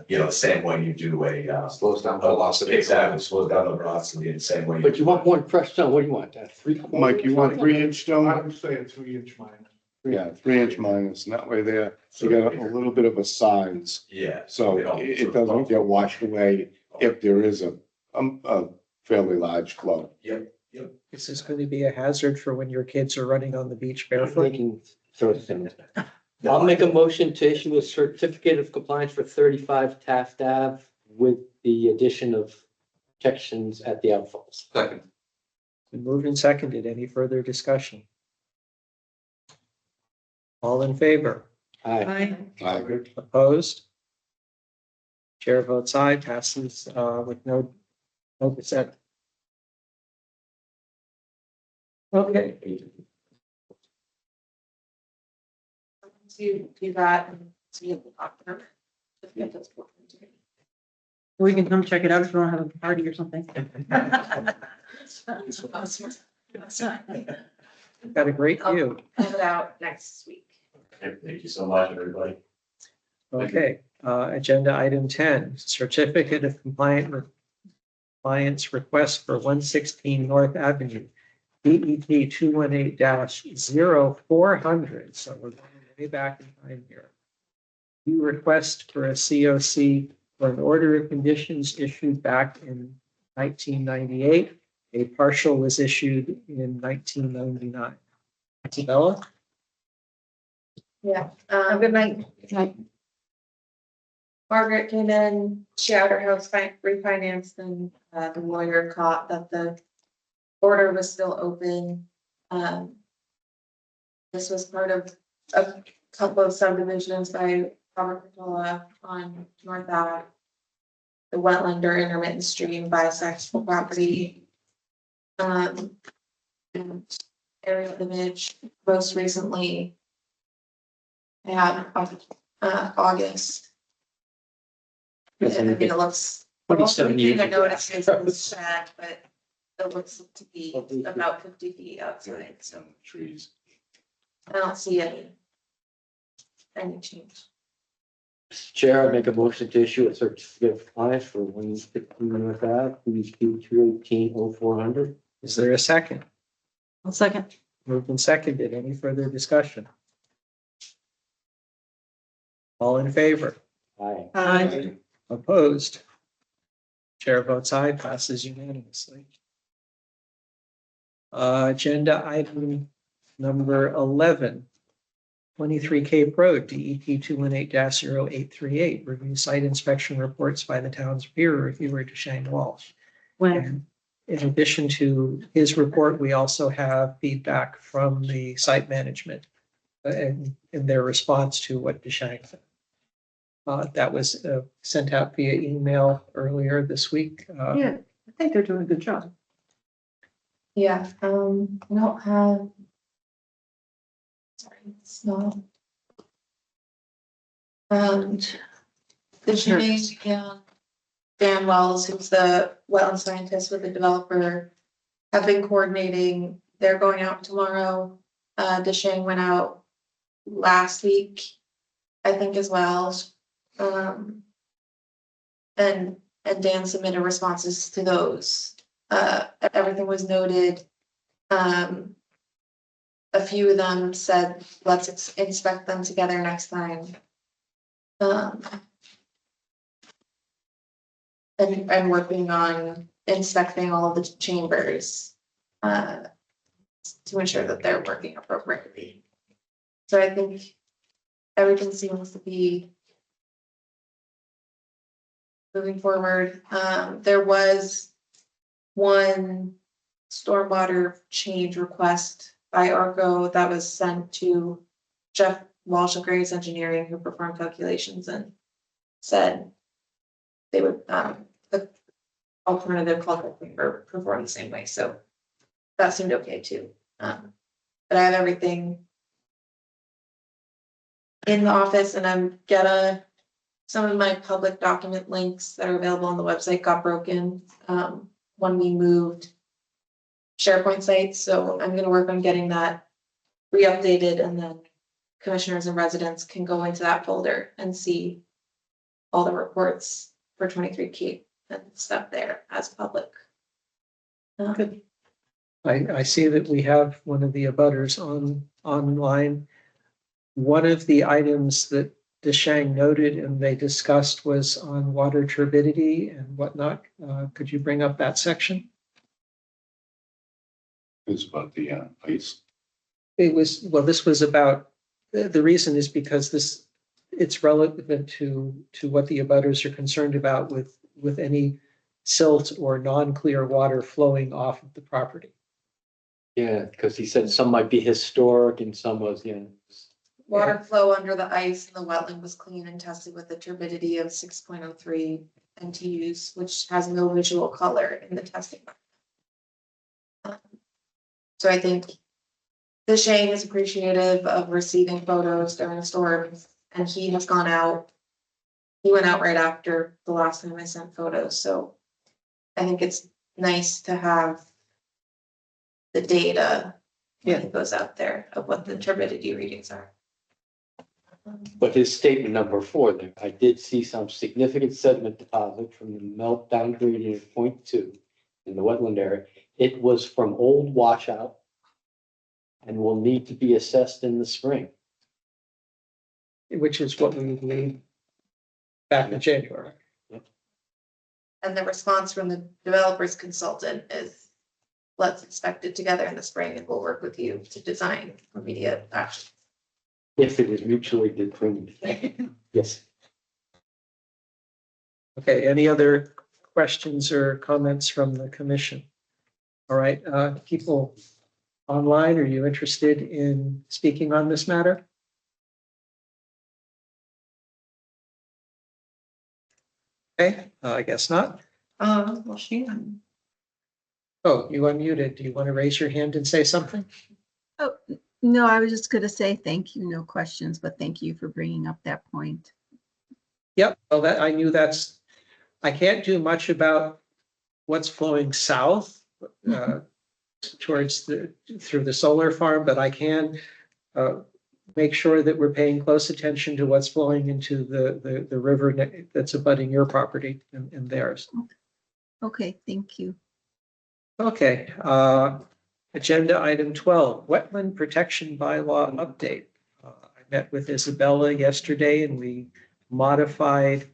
you know, the same way you do a Slows down velocity. Exactly, slows down the velocity in the same way. But you want more crushed stone, what do you want, 3 quarters? Mike, you want 3-inch stone? I would say a 3-inch minus. Yeah, 3-inch minus, and that way there, you got a little bit of a size, Yeah. so it doesn't get washed away if there is a fairly large flow. Yep, Is this going to be a hazard for when your kids are running on the beach barefoot? Thinking, throw it in there. I'll make a motion to issue a certificate of compliance for 35 Taft Ave with the addition of protections at the outfalls. Second. Been moved and seconded. Any further discussion? All in favor? Aye. Opposed? Chair votes aye, passes with no dissent. Okay, To do that and see if the doctor. If it does work. We can come check it out if we don't have a party or something. got a great view. I'll put it out next week. Thank you so much, everybody. Okay, agenda item 10, certificate of compliance request for 116 North Avenue, DEP 218-0400. So we're going way back in time here. You request for a COC for an order of conditions issued back in 1998. A partial was issued in 1999. Isabella? Yeah. Have a good night. Margaret came in, she had her house refinanced, and the lawyer caught that the order was still open. This was part of a couple of subdivisions by Robert Patola on North Ave. The wetland or intermittent stream bisects the property. And aerial image, most recently. I had August. I mean, it looks. 27 years I ago. noticed it's sad, but it looks to be about 50 feet outside, so Trees. I don't see any change. Chair, I'll make a motion to issue a certificate of compliance for 116 North Ave, DEP 218-0400. Is there a second? I'll second. Moved and seconded. Any further discussion? All in favor? Aye. Aye. Opposed? Chair votes aye, passes unanimously. Agenda item number 11, 23 Cape Road, DEP 218-0838, review site inspection reports by the town's peer reviewer, Deshane Walsh. When? And in addition to his report, we also have feedback from the site management and in their response to what Deshane said. That was sent out via email earlier this week. Yeah, I think they're doing a good job. Yeah, I don't have. Sorry, it's not. The Jimmy, Dan Wells, who's the wetland scientist with the developer, have been coordinating. They're going out tomorrow. Deshane went out last week, I think, as well. And Dan submitted responses to those. Everything was noted. A few of them said, let's inspect them together next time. And working on inspecting all of the chambers to ensure that they're working appropriately. So I think everything seems to be moving forward. There was one stormwater change request by ARCO that was sent to Jeff Walsh of Graves Engineering, who performed calculations and said they would, the alternative culvert paper perform the same way, so that seemed okay too. But I have everything in the office, and I'm some of my public document links that are available on the website got broken when we moved SharePoint sites, so I'm gonna work on getting that re-updated, and then commissioners and residents can go into that folder and see all the reports for 23 Cape and stuff there as public. Good. I see that we have one of the abutters online. One of the items that Deshang noted and they discussed was on water turbidity and whatnot. Could you bring up that section? It's about the ice. It was, well, this was about, the reason is because it's relevant to what the abutters are concerned about with any silt or non-clear water flowing off of the property. Yeah, because he said some might be historic and some was, Water flow under the ice in the wetland was clean and tested with a turbidity of 6.03 NTUs, which has no visual color in the testing. So I think the Shane is appreciative of receiving photos during storms, and he has gone out. He went out right after the last time I sent photos, so I think it's nice to have the data when it goes out there of what the turbidity readings are. but his statement number 4 there, I did see some significant sediment deposit from the meltdown gradient of 0.2 in the wetland area. It was from old washout and will need to be assessed in the spring. Which is what we made back in January. And the response from the developer's consultant is, let's inspect it together in the spring and we'll work with you to design immediate action. If it is mutually determined. Yes. Okay, any other questions or comments from the commission? All right, people online, are you interested in speaking on this matter? Okay, I guess not. Well, she. Oh, you unmuted. Do you want to raise your hand and say something? Oh, no, I was just going to say thank you. No questions, but thank you for bringing up that point. Yep, well, that, I knew I can't do much about what's flowing south towards through the solar farm, but I can make sure that we're paying close attention to what's flowing into the river that's abutting your property and theirs. Okay, thank you. Okay, agenda item 12, wetland protection bylaw update. I met with Isabella yesterday and we modified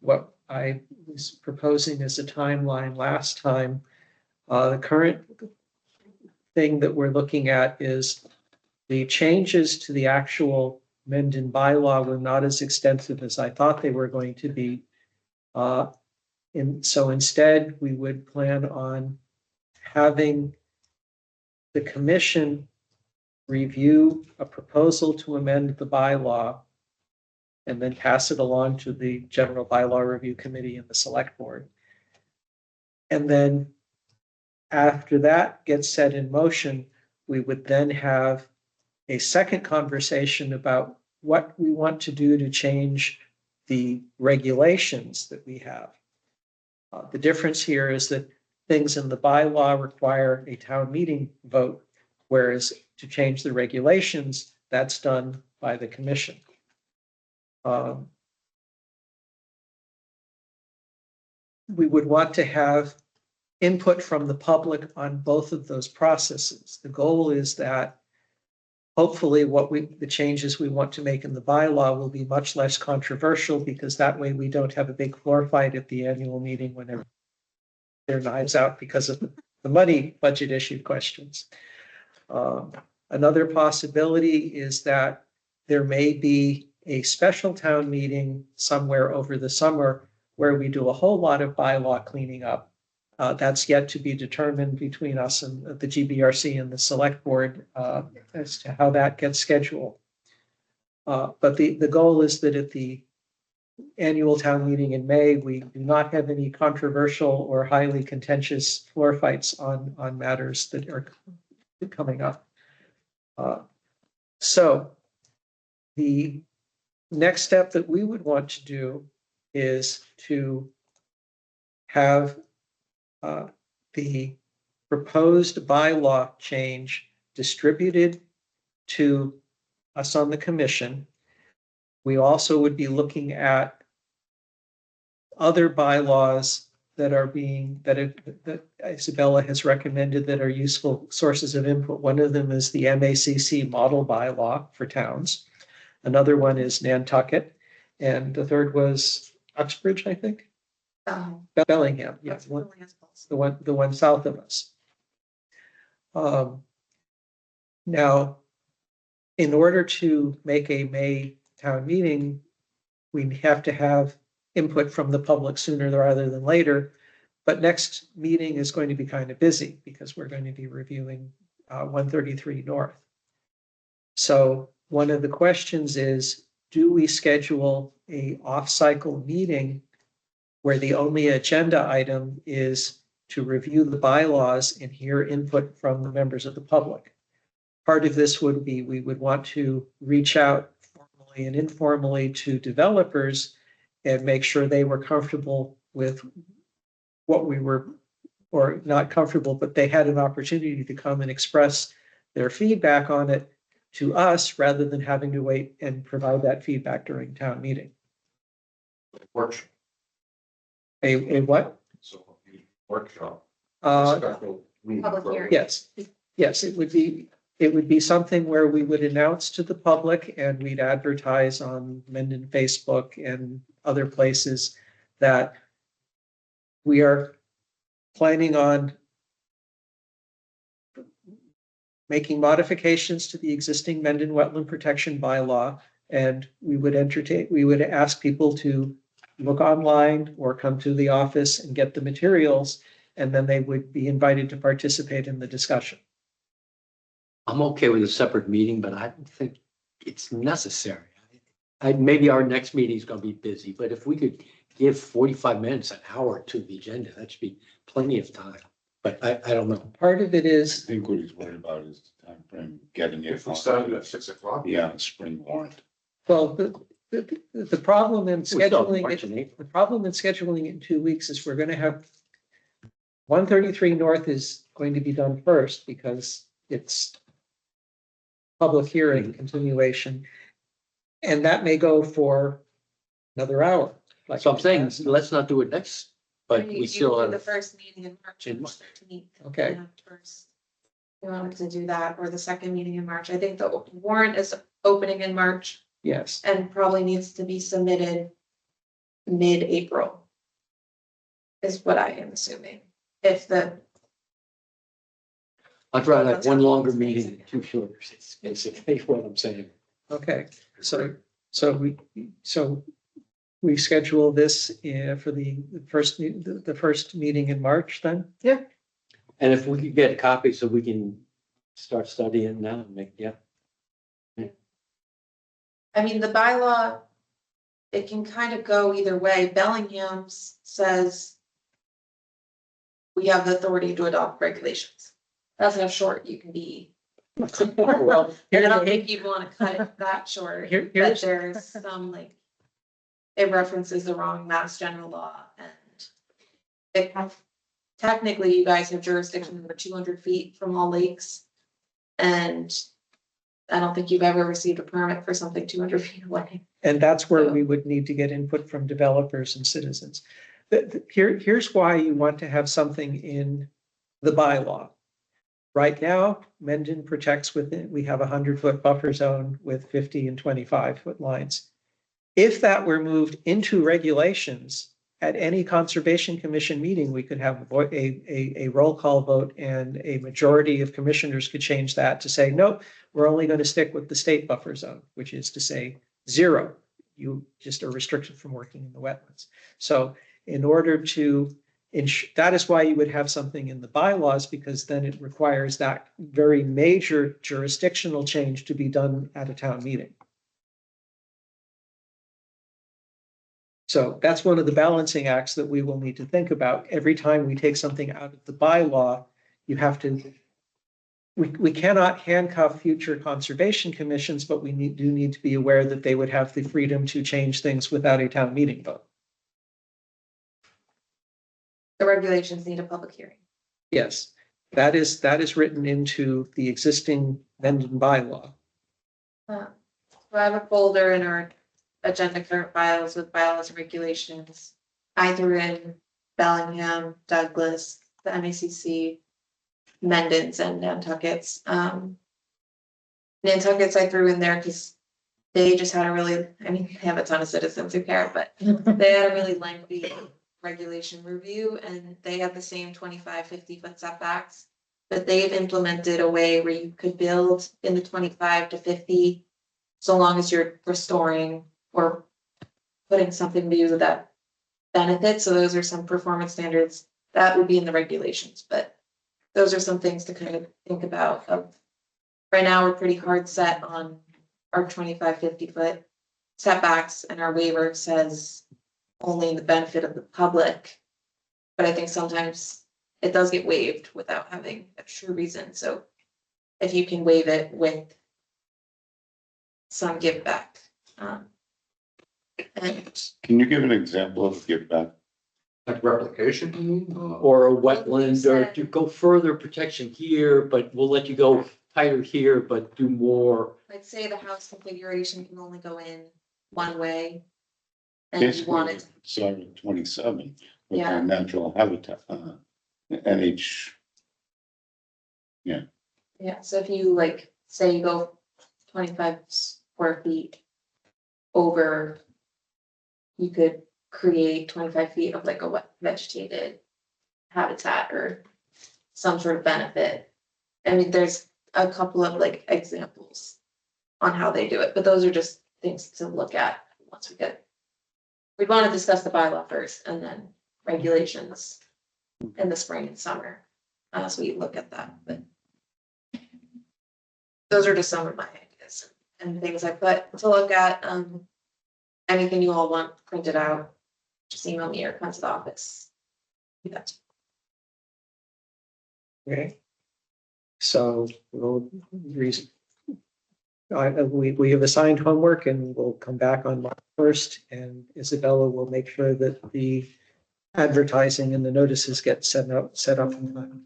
what I was proposing as a timeline last time. The current thing that we're looking at is the changes to the actual Mendon bylaw were not as extensive as I thought they were going to be. So instead, we would plan on having the commission review a proposal to amend the bylaw and then pass it along to the General Bylaw Review Committee and the Select Board. And then after that gets set in motion, we would then have a second conversation about what we want to do to change the regulations that we have. The difference here is that things in the bylaw require a town meeting vote, whereas to change the regulations, that's done by the commission. We would want to have input from the public on both of those processes. The goal is that hopefully the changes we want to make in the bylaw will be much less controversial, because that way we don't have a big floor fight at the annual meeting whenever their knives out because of the money budget issue questions. Another possibility is that there may be a special town meeting somewhere over the summer where we do a whole lot of bylaw cleaning up. That's yet to be determined between us and the GBRC and the select board as to how that gets scheduled. But the goal is that at the annual town meeting in May, we do not have any controversial or highly contentious floor fights on matters that are coming up. So the next step that we would want to do is to have the proposed bylaw change distributed to us on the commission. We also would be looking at other bylaws that are that Isabella has recommended that are useful sources of input. One of them is the MACC model bylaw for towns. Another one is Nantucket. And the third was Uxbridge, I think. Bellingham, yeah, the one south of us. Now, in order to make a May town meeting, we have to have input from the public sooner rather than later. But next meeting is going to be kind of busy because we're going to be reviewing 133 North. So one of the questions is, do we schedule a off-cycle meeting where the only agenda item is to review the bylaws and hear input from the members of the public? Part of this would be, we would want to reach out formally and informally to developers and make sure they were comfortable with what we were, or not comfortable, but they had an opportunity to come and express their feedback on it to us rather than having to wait and provide that feedback during town meeting. Workshop. A what? So workshop. Public hearing. Yes, yes, it would be something where we would announce to the public and we'd advertise on Mendon Facebook and other places that we are planning on making modifications to the existing Mendon Wetland Protection Bylaw. And we would ask people to look online or come to the office and get the materials, and then they would be invited to participate in the discussion. I'm okay with a separate meeting, but I don't think it's necessary. Maybe our next meeting is going to be busy, but if we could give 45 minutes, an hour to the agenda, that should be plenty of time. But I don't know. Part of it I is, think what he's worried about is the time frame, getting it. If we started at 6 o'clock. Yeah, spring warrant. well, the problem in We still have scheduling March it, and April. the problem in scheduling it in 2 weeks is we're going to have 133 North is going to be done first because it's public hearing continuation. And that may go for another hour. Like So I'm saying, let's not do it next, but You we still do the have. first meeting in March. In March. Okay. Yeah, first. You wanted to do that, or the second meeting in March. I think the warrant is opening in March Yes, and probably needs to be submitted mid-April. Is what I am assuming. If the, I'd rather have one longer meeting than two shorter. It's basically what I'm saying. okay, so we schedule this for the first meeting in March then? And if we could get a copy so we can start studying now and make, yeah. I mean, the bylaw, it can kind of go either way. Bellingham's says we have the authority to adopt regulations. That's how short you can be. Well, And I don't think you'd want to cut it that short, but here's, there's some like, it references the wrong mass general law and it technically you guys have jurisdiction over 200 feet from all lakes. And I don't think you've ever received a permit for something 200 feet away. and that's where we would need to get input from developers and citizens. Here's why you want to have something in the bylaw. Right now, Mendon protects within, we have a 100-foot buffer zone with 50 and 25-foot lines. If that were moved into regulations at any Conservation Commission meeting, we could have a roll call vote and a majority of commissioners could change that to say, no, we're only going to stick with the state buffer zone, which is to say 0. You just are restricted from working in the wetlands. So in order to that is why you would have something in the bylaws, because then it requires that very major jurisdictional change to be done at a town meeting. So that's one of the balancing acts that we will need to think about. Every time we take something out of the bylaw, you have to, we cannot handcuff future conservation commissions, but we do need to be aware that they would have the freedom to change things without a town meeting vote. The regulations need a public hearing. Yes, that is written into the existing Mendon bylaw. So I have a folder in our agenda current files with bylaws and regulations. I threw in Bellingham, Douglas, the MACC, Mendon's and Nantucket's. Nantucket's I threw in there because they just had a really, I mean, they have a ton of citizens who care, but they had a really lengthy regulation review and they have the same 25, 50-foot setbacks but they've implemented a way where you could build in the 25 to 50, so long as you're restoring or putting something new that benefits. So those are some performance standards that would be in the regulations, but those are some things to kind of think about. Right now, we're pretty hard set on our 25, 50-foot setbacks, and our waiver says only in the benefit of the public. But I think sometimes it does get waived without having a true reason. So if you can waive it with some give back. And Can you give an example of give back? Like replication? Or a wetland, or to go further protection here, but we'll let you go tighter here, but do more. let's say the house configuration can only go in one way. And you want Basically, it, sorry, 27 with Yeah. our natural habitat, NH. yeah, so if you like, say you go 25 square feet over, you could create 25 feet of like a wet vegetated habitat or some sort of benefit. I mean, there's a couple of like examples on how they do it, but those are just things to look at once we get. We'd want to discuss the bylaw first and then regulations in the spring and summer as we look at that, but those are just some of my ideas and things I put to look at. Anything you all want printed out, just email me or come to the office. That's Okay. So we'll reason. We have assigned homework and we'll come back on March 1st, and Isabella will make sure that the advertising and the notices get set up in time.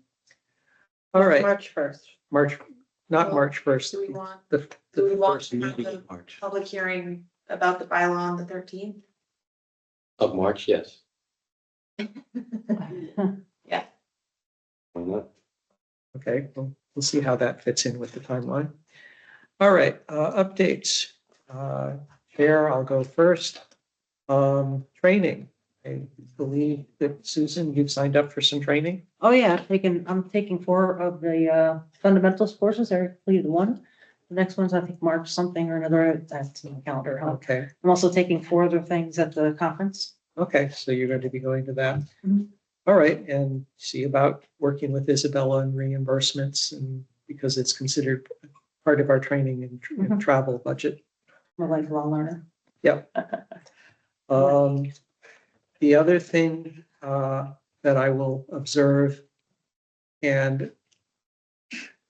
All right, March 1st. not Well, March 1st. do we want, The do we want First to have meeting the in March. public hearing about the bylaw on the 13th? Of March, yes. Yeah. Why not? Okay, we'll see how that fits in with the timeline. All right, updates. Chair, I'll go first. Training. I believe that Susan, you've signed up for some training. Oh, yeah, I'm taking 4 of the fundamentals courses. I completed 1. The next one's, I think, March something or another. That's in the calendar. Okay, I'm also taking 4 other things at the conference. okay, so you're going to be going to that. Mhm. All right, and see about working with Isabella and reimbursements, and because it's considered part of our training and Mhm. travel budget. I'm a lifelong learner. The other thing that I will observe, and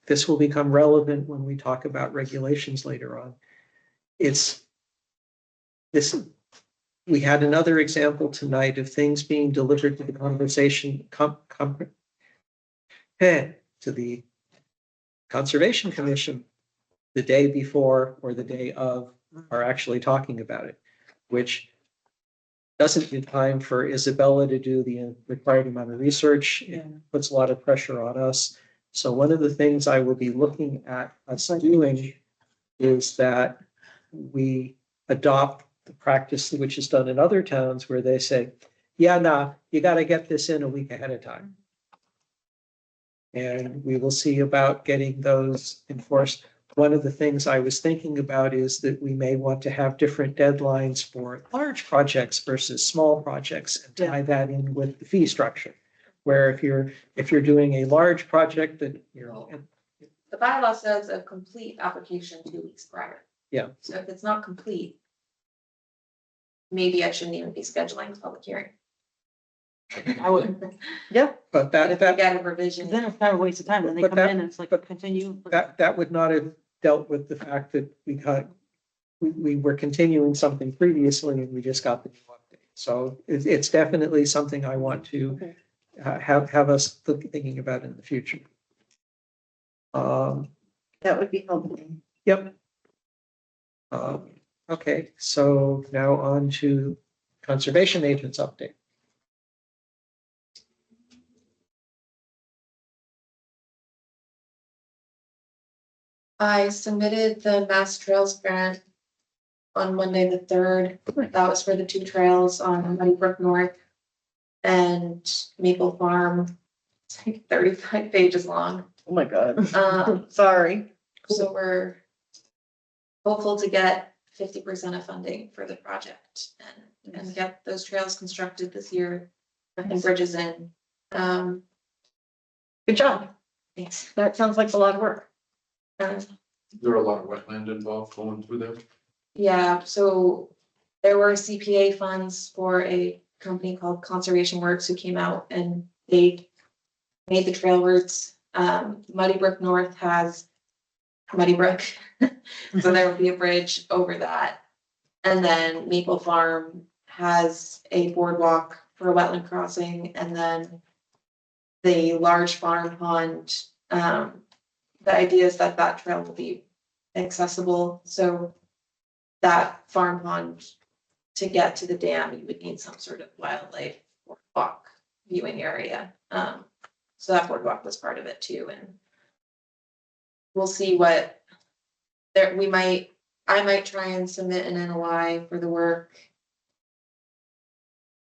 this will become relevant when we talk about regulations later on, it's this. We had another example tonight of things being delivered to the conversation, to the Conservation Commission the day before or the day of are actually talking about it, which doesn't give time for Isabella to do the required amount of research. It puts a lot of pressure on us. So one of the things I will be looking at us doing is that we adopt the practice which is done in other towns where they say, yeah, nah, you got to get this in a week ahead of time. And we will see about getting those enforced. One of the things I was thinking about is that we may want to have different deadlines for large projects versus small projects and tie that in with the fee structure. Where if you're doing a large project that The bylaw says a complete application 2 weeks prior. Yeah. So if it's not complete, maybe I shouldn't even be scheduling a public hearing. I would. Yeah. but But if we that get a revision. Then it's kind of a waste of time. Then they But come that- in and it's like, but continue. that would not have dealt with the fact that we were continuing something previously and we just got the new update. So it's definitely something I want to Okay. have us thinking about in the future. That would be helpful. Yep. Okay, so now on to conservation agents update. I submitted the Mass Trails grant on Monday, the 3rd. That was for the 2 trails on Muddy Brook North and Maple Farm. It's like 35 pages long. Oh, my God. Sorry. So we're hopeful to get 50% of funding for the project and get those trails constructed this year and bridges in. Good job. Thanks. That sounds like a lot of work. Is there a lot of wetland involved going through there? Yeah, so there were CPA funds for a company called Conservation Works who came out and they made the trail routes. Muddy Brook North has Muddy Brook. So there will be a bridge over that. And then Maple Farm has a boardwalk for a wetland crossing, and then the large farm pond. The idea is that that trail will be accessible, so that farm pond, to get to the dam, you would need some sort of wildlife boardwalk viewing area. So that boardwalk was part of it too, and we'll see what there, I might try and submit an NOI for the work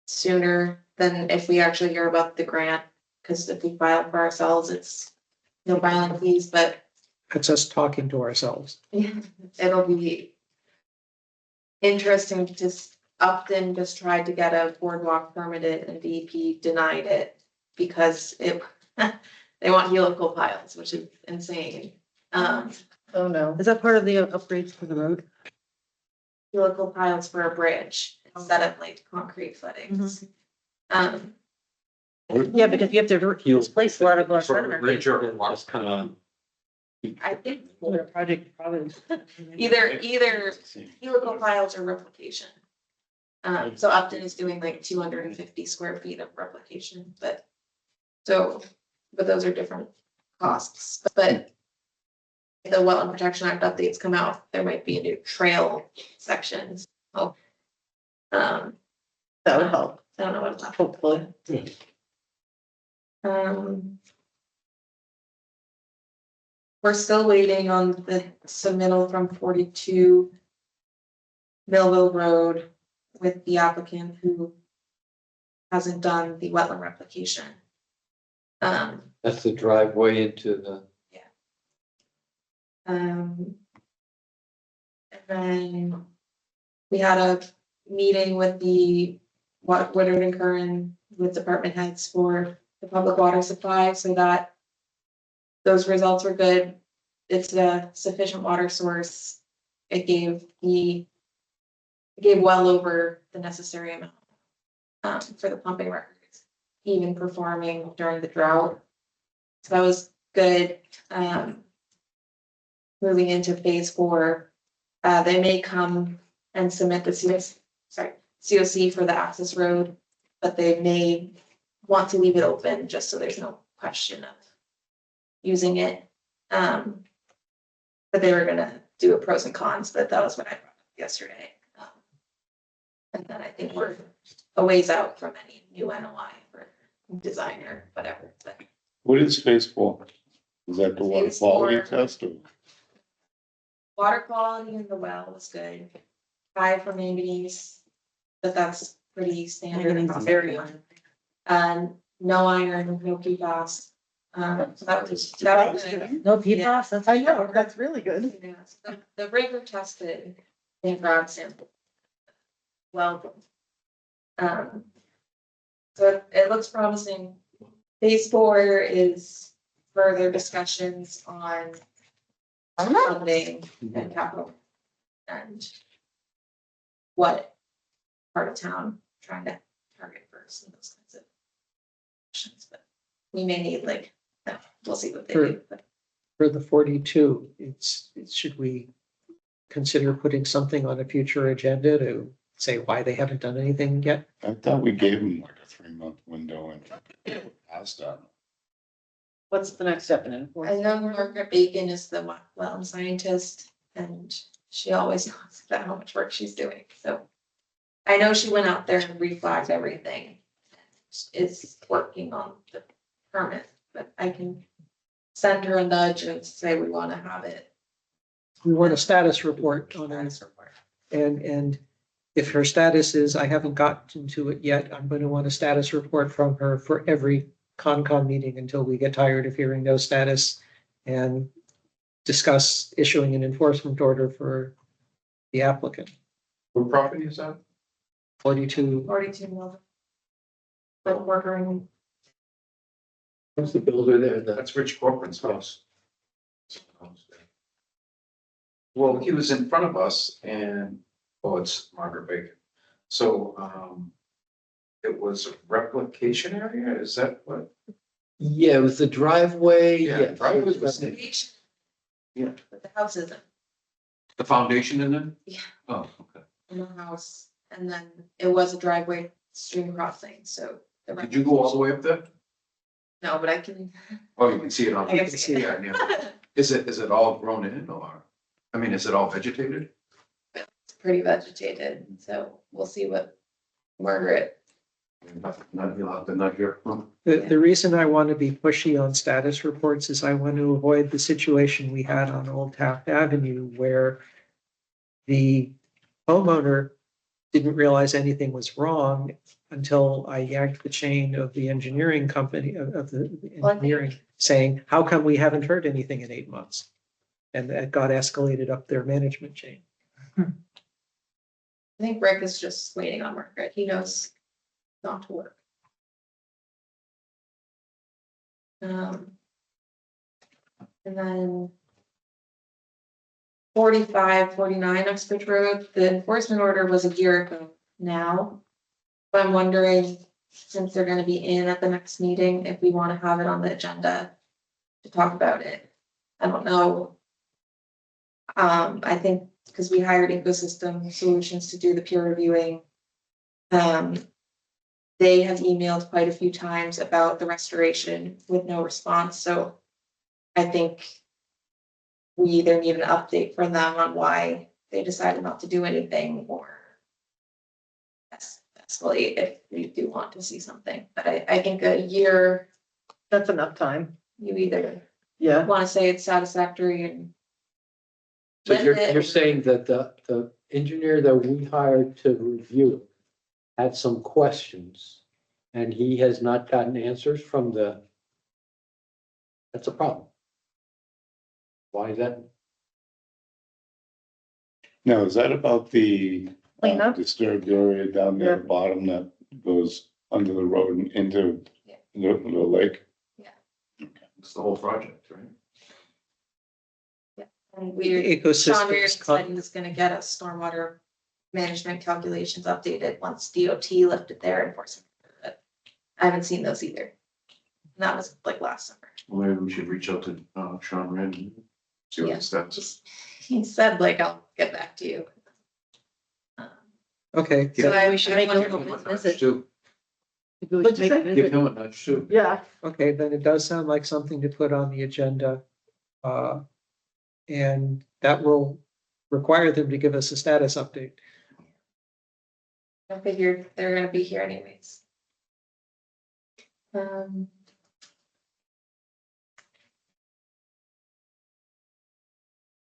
sooner than if we actually hear about the grant, because if we file for ourselves, it's no filing fees, but That's us talking to ourselves. it'll be interesting to just Upton just tried to get a boardwalk permitted and DEP denied it because they want helical piles, which is insane. Oh, no. Is that part of the upgrades for the road? Helical piles for a bridge instead of like concrete footings. Yeah, because you have to displace a lot of sediment. Bridge or water. Just kind of. I think Project probably. either helical piles or replication. So Upton is doing like 250 square feet of replication, but those are different costs. But if the Wetland Protection Act updates come out, there might be a new trail section. So, That would help. I don't know what it's. Hopefully. We're still waiting on the submittal from 42 Millville Road with the applicant who hasn't done the wetland replication. That's the driveway into the. And then we had a meeting with the Woodard and Curran with department heads for the public water supply, so that those results were good. It's a sufficient water source. It gave well over the necessary amount for the pumping records, even performing during the drought. So that was good. Moving into phase 4, they may come and submit the COC for the access road, but they may want to leave it open just so there's no question of using it. But they were gonna do a pros and cons, but that was what I brought up yesterday. And then I think we're a ways out from any new NOI for designer, whatever, but. What is phase 4? Is that the water Phase quality 4. test or? Water quality in the well was good. 5 for manganese, but that's pretty standard Manganese across is everyone. No iron, no PFAS. So that was good. No PFAS, that's. I know, that's really good. Yeah, so the rigor tested in ground sample. Well. So it looks promising. Phase 4 is further discussions on funding and capital and what part of town trying to target first and those kinds of questions, but we may need we'll see what they do. But For the 42, should we consider putting something on a future agenda to say why they haven't done anything yet? I thought we gave them like a 3-month window and passed on. What's the next step in I enforcement? know Margaret Bacon is the wetland scientist, and she always talks about how much work she's doing, so. I know she went out there and reflagged everything. Is working on the permit, but I can send her a nudge and say we want to have it. We want a status report on Status it. report. And if her status is, I haven't gotten to it yet, I'm going to want a status report from her for every Concom meeting until we get tired of hearing no status and discuss issuing an enforcement order for the applicant. What property is that? 42, 42 mil. But working, Who's the builder there? That's Rich Corcoran's house. Well, he was in front of us and, oh, it's Margaret Baker. So, it was a replication area, is that what? Yeah, it was the driveway. Yeah, driveway was the the, beach, yeah, but the house isn't the foundation in there? Yeah. Oh, okay. in the house, and then it was a driveway stream crossing, so. Did you go all the way up there? No, but I can. Oh, you can see it on. I can see it. Yeah, yeah. Is it all grown in or, I mean, is it all vegetated? It's pretty vegetated, so we'll see what Margaret. Not, you'll have to nudge your. the reason I want to be pushy on status reports is I want to avoid the situation we had on Old Taft Avenue where the homeowner didn't realize anything was wrong until I yanked the chain of the engineering company, of the engineering, saying, how come we haven't heard anything in 8 months? And that got escalated up their management chain. I think Rick is just waiting on Margaret. He knows not to work. And then 45, 49 Uxbridge Road, the enforcement order was a year ago now. But I'm wondering, since they're gonna be in at the next meeting, if we want to have it on the agenda to talk about it. I don't know. I think because we hired Ecosystem Solutions to do the peer reviewing. They have emailed quite a few times about the restoration with no response, so I think we either need an update from them on why they decided not to do anything or escalate if we do want to see something. But I think a year, That's enough time. you either Yeah. want to say it's satisfactory and So Let it- you're saying that the engineer that we hired to review it had some questions and he has not gotten answers from that's a problem. Why is that? Now, is that about the Cleanup? disturbed area down there at the bottom that goes under the road and into Yeah. the lake? It's the whole project, right? and we, Sean Ecosystems. Reardon said he was gonna get us stormwater management calculations updated once DOT lifted their enforcement. But I haven't seen those either. And that was like last summer. Well, maybe we should reach out to, Sean Rand. See what Yeah. the status is. He said like, I'll get back to you. Okay, So I we should I make wonder- a little visit. Too. Maybe we What'd should you make a say? Give visit. him a nudge too. Yeah. okay, then it does sound like something to put on the agenda. And that will require them to give us a status update. I figured they're gonna be here anyways.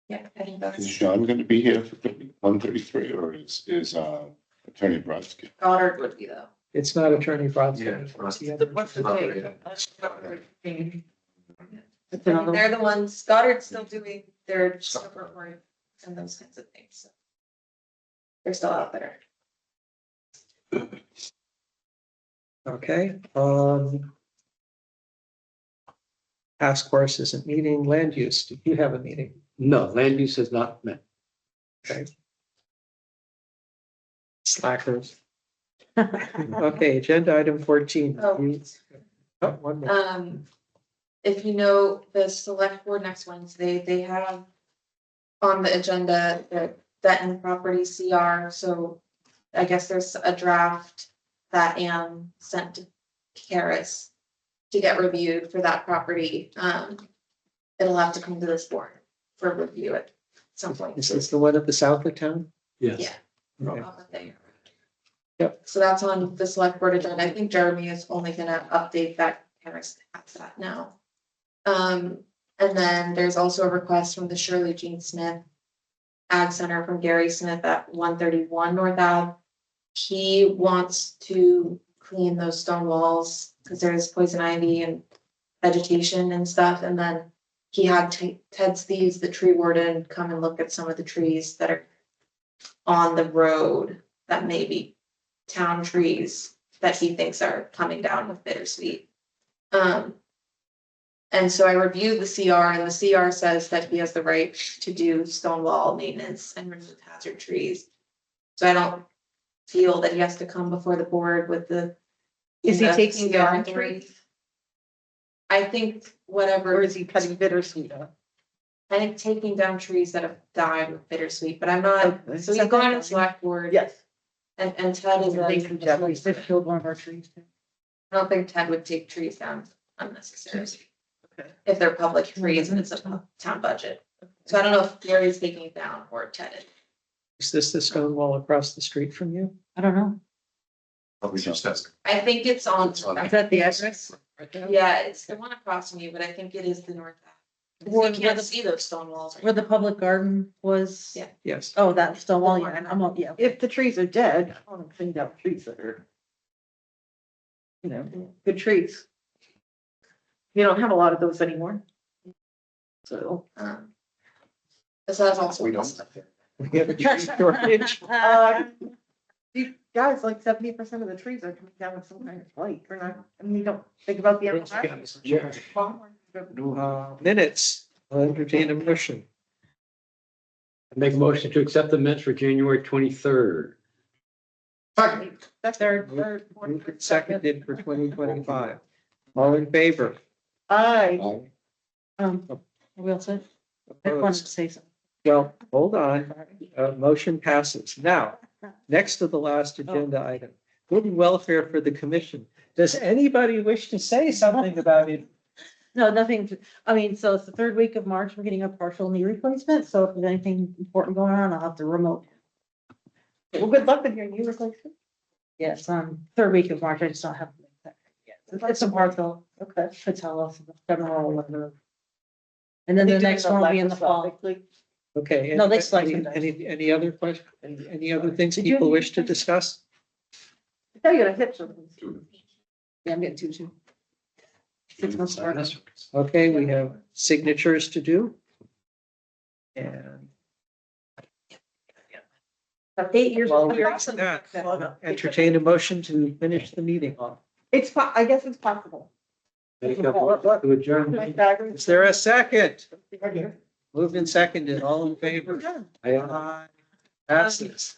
Yeah, I think Is that's Sean gonna be here for 133 or is Attorney Brodsky? Goddard would be though. It's not Attorney Brodsky. Yeah, It's the The- other- what's the date? That's another They're the ones, Goddard's still doing their stuff report and those kinds of things. So they're still out there. Okay, task force isn't meeting, land use, do you have a meeting? No, land use has not met. Okay. Slackers. Okay, agenda item 14. Oh. Oh, one more. If you know, the select board next Wednesday, they have on the agenda the Benton property CR, so I guess there's a draft that Anne sent to Karis to get reviewed for that property. It'll have to come to this board for review at some point. Is this the one at the south of town? Yes. Yeah. Okay. Up there. Yep. So that's on the select board agenda. I think Jeremy is only gonna update that, Karis has that now. And then there's also a request from the Shirley Jean Smith Ag Center from Gary Smith at 131 North Ave. He wants to clean those stone walls because there's poison ivy and vegetation and stuff, and then he had Ted Steves, the tree warden, come and look at some of the trees that are on the road that may be town trees that he thinks are coming down with bittersweet. And so I reviewed the CR, and the CR says that he has the right to do stone wall maintenance and remove hazard trees. So I don't feel that he has to come before the board with the. Is he the taking CR down authority. trees? I think whatever. Or is he cutting bittersweet up? I think taking down trees that have died with bittersweet, but I'm not, Okay. so he's going to select board. Yes. And Ted is. They killed one of our trees too. I don't think Ted would take trees down unnecessarily. Okay. If they're public trees and it's a town budget. So I don't know if Gary's taking it down or Ted is. Is this the stone wall across the street from you? I don't know. Probably just has. I think it's on. It's on- Is that the address? Yeah, it's the one across from you, but I think it is the north. You Where can't the- see those stone walls. Where the public garden was? Yeah. Yes. Oh, that stone wall, yeah, yeah. If the trees are dead, I want to clean down trees that are, good trees. You don't have a lot of those anymore. So, This has also. We don't. We have a tree shortage. you guys, like 70% of the trees are coming down with some kind of blight. We're not, you don't think about the environment. Minutes, I'll entertain a motion. Make a motion to accept the minutes for January 23rd. That's third, Moved and seconded for 2025. All in favor? Aye. Are we all set? I wanted to Opposed? say something. Well, hold on. Motion passes. Now, next to the last agenda item, good and welfare for the commission. Does anybody wish to say something about it? No, nothing, I mean, so it's the third week of March, we're getting a partial knee replacement, so if there's anything important going on, I'll have to remote. Well, good luck with your knee replacement. Yes, third week of March, I just don't have. It's a partial, Okay. patella, femoral, whatever. And then the next one will be in the fall. Okay. No, they any- slice and dice. Any other questions? Any other things Did you- people wish to discuss? I tell you to hit something. Yeah, I'm getting two. 6 months started. Okay, we have signatures to do. And About 8 years. while of we're experience. at that, entertain a motion to finish the meeting off. I guess it's possible. Make a motion to adjourn. Is there a second? Moved and seconded, all in favor? Aye. Passes.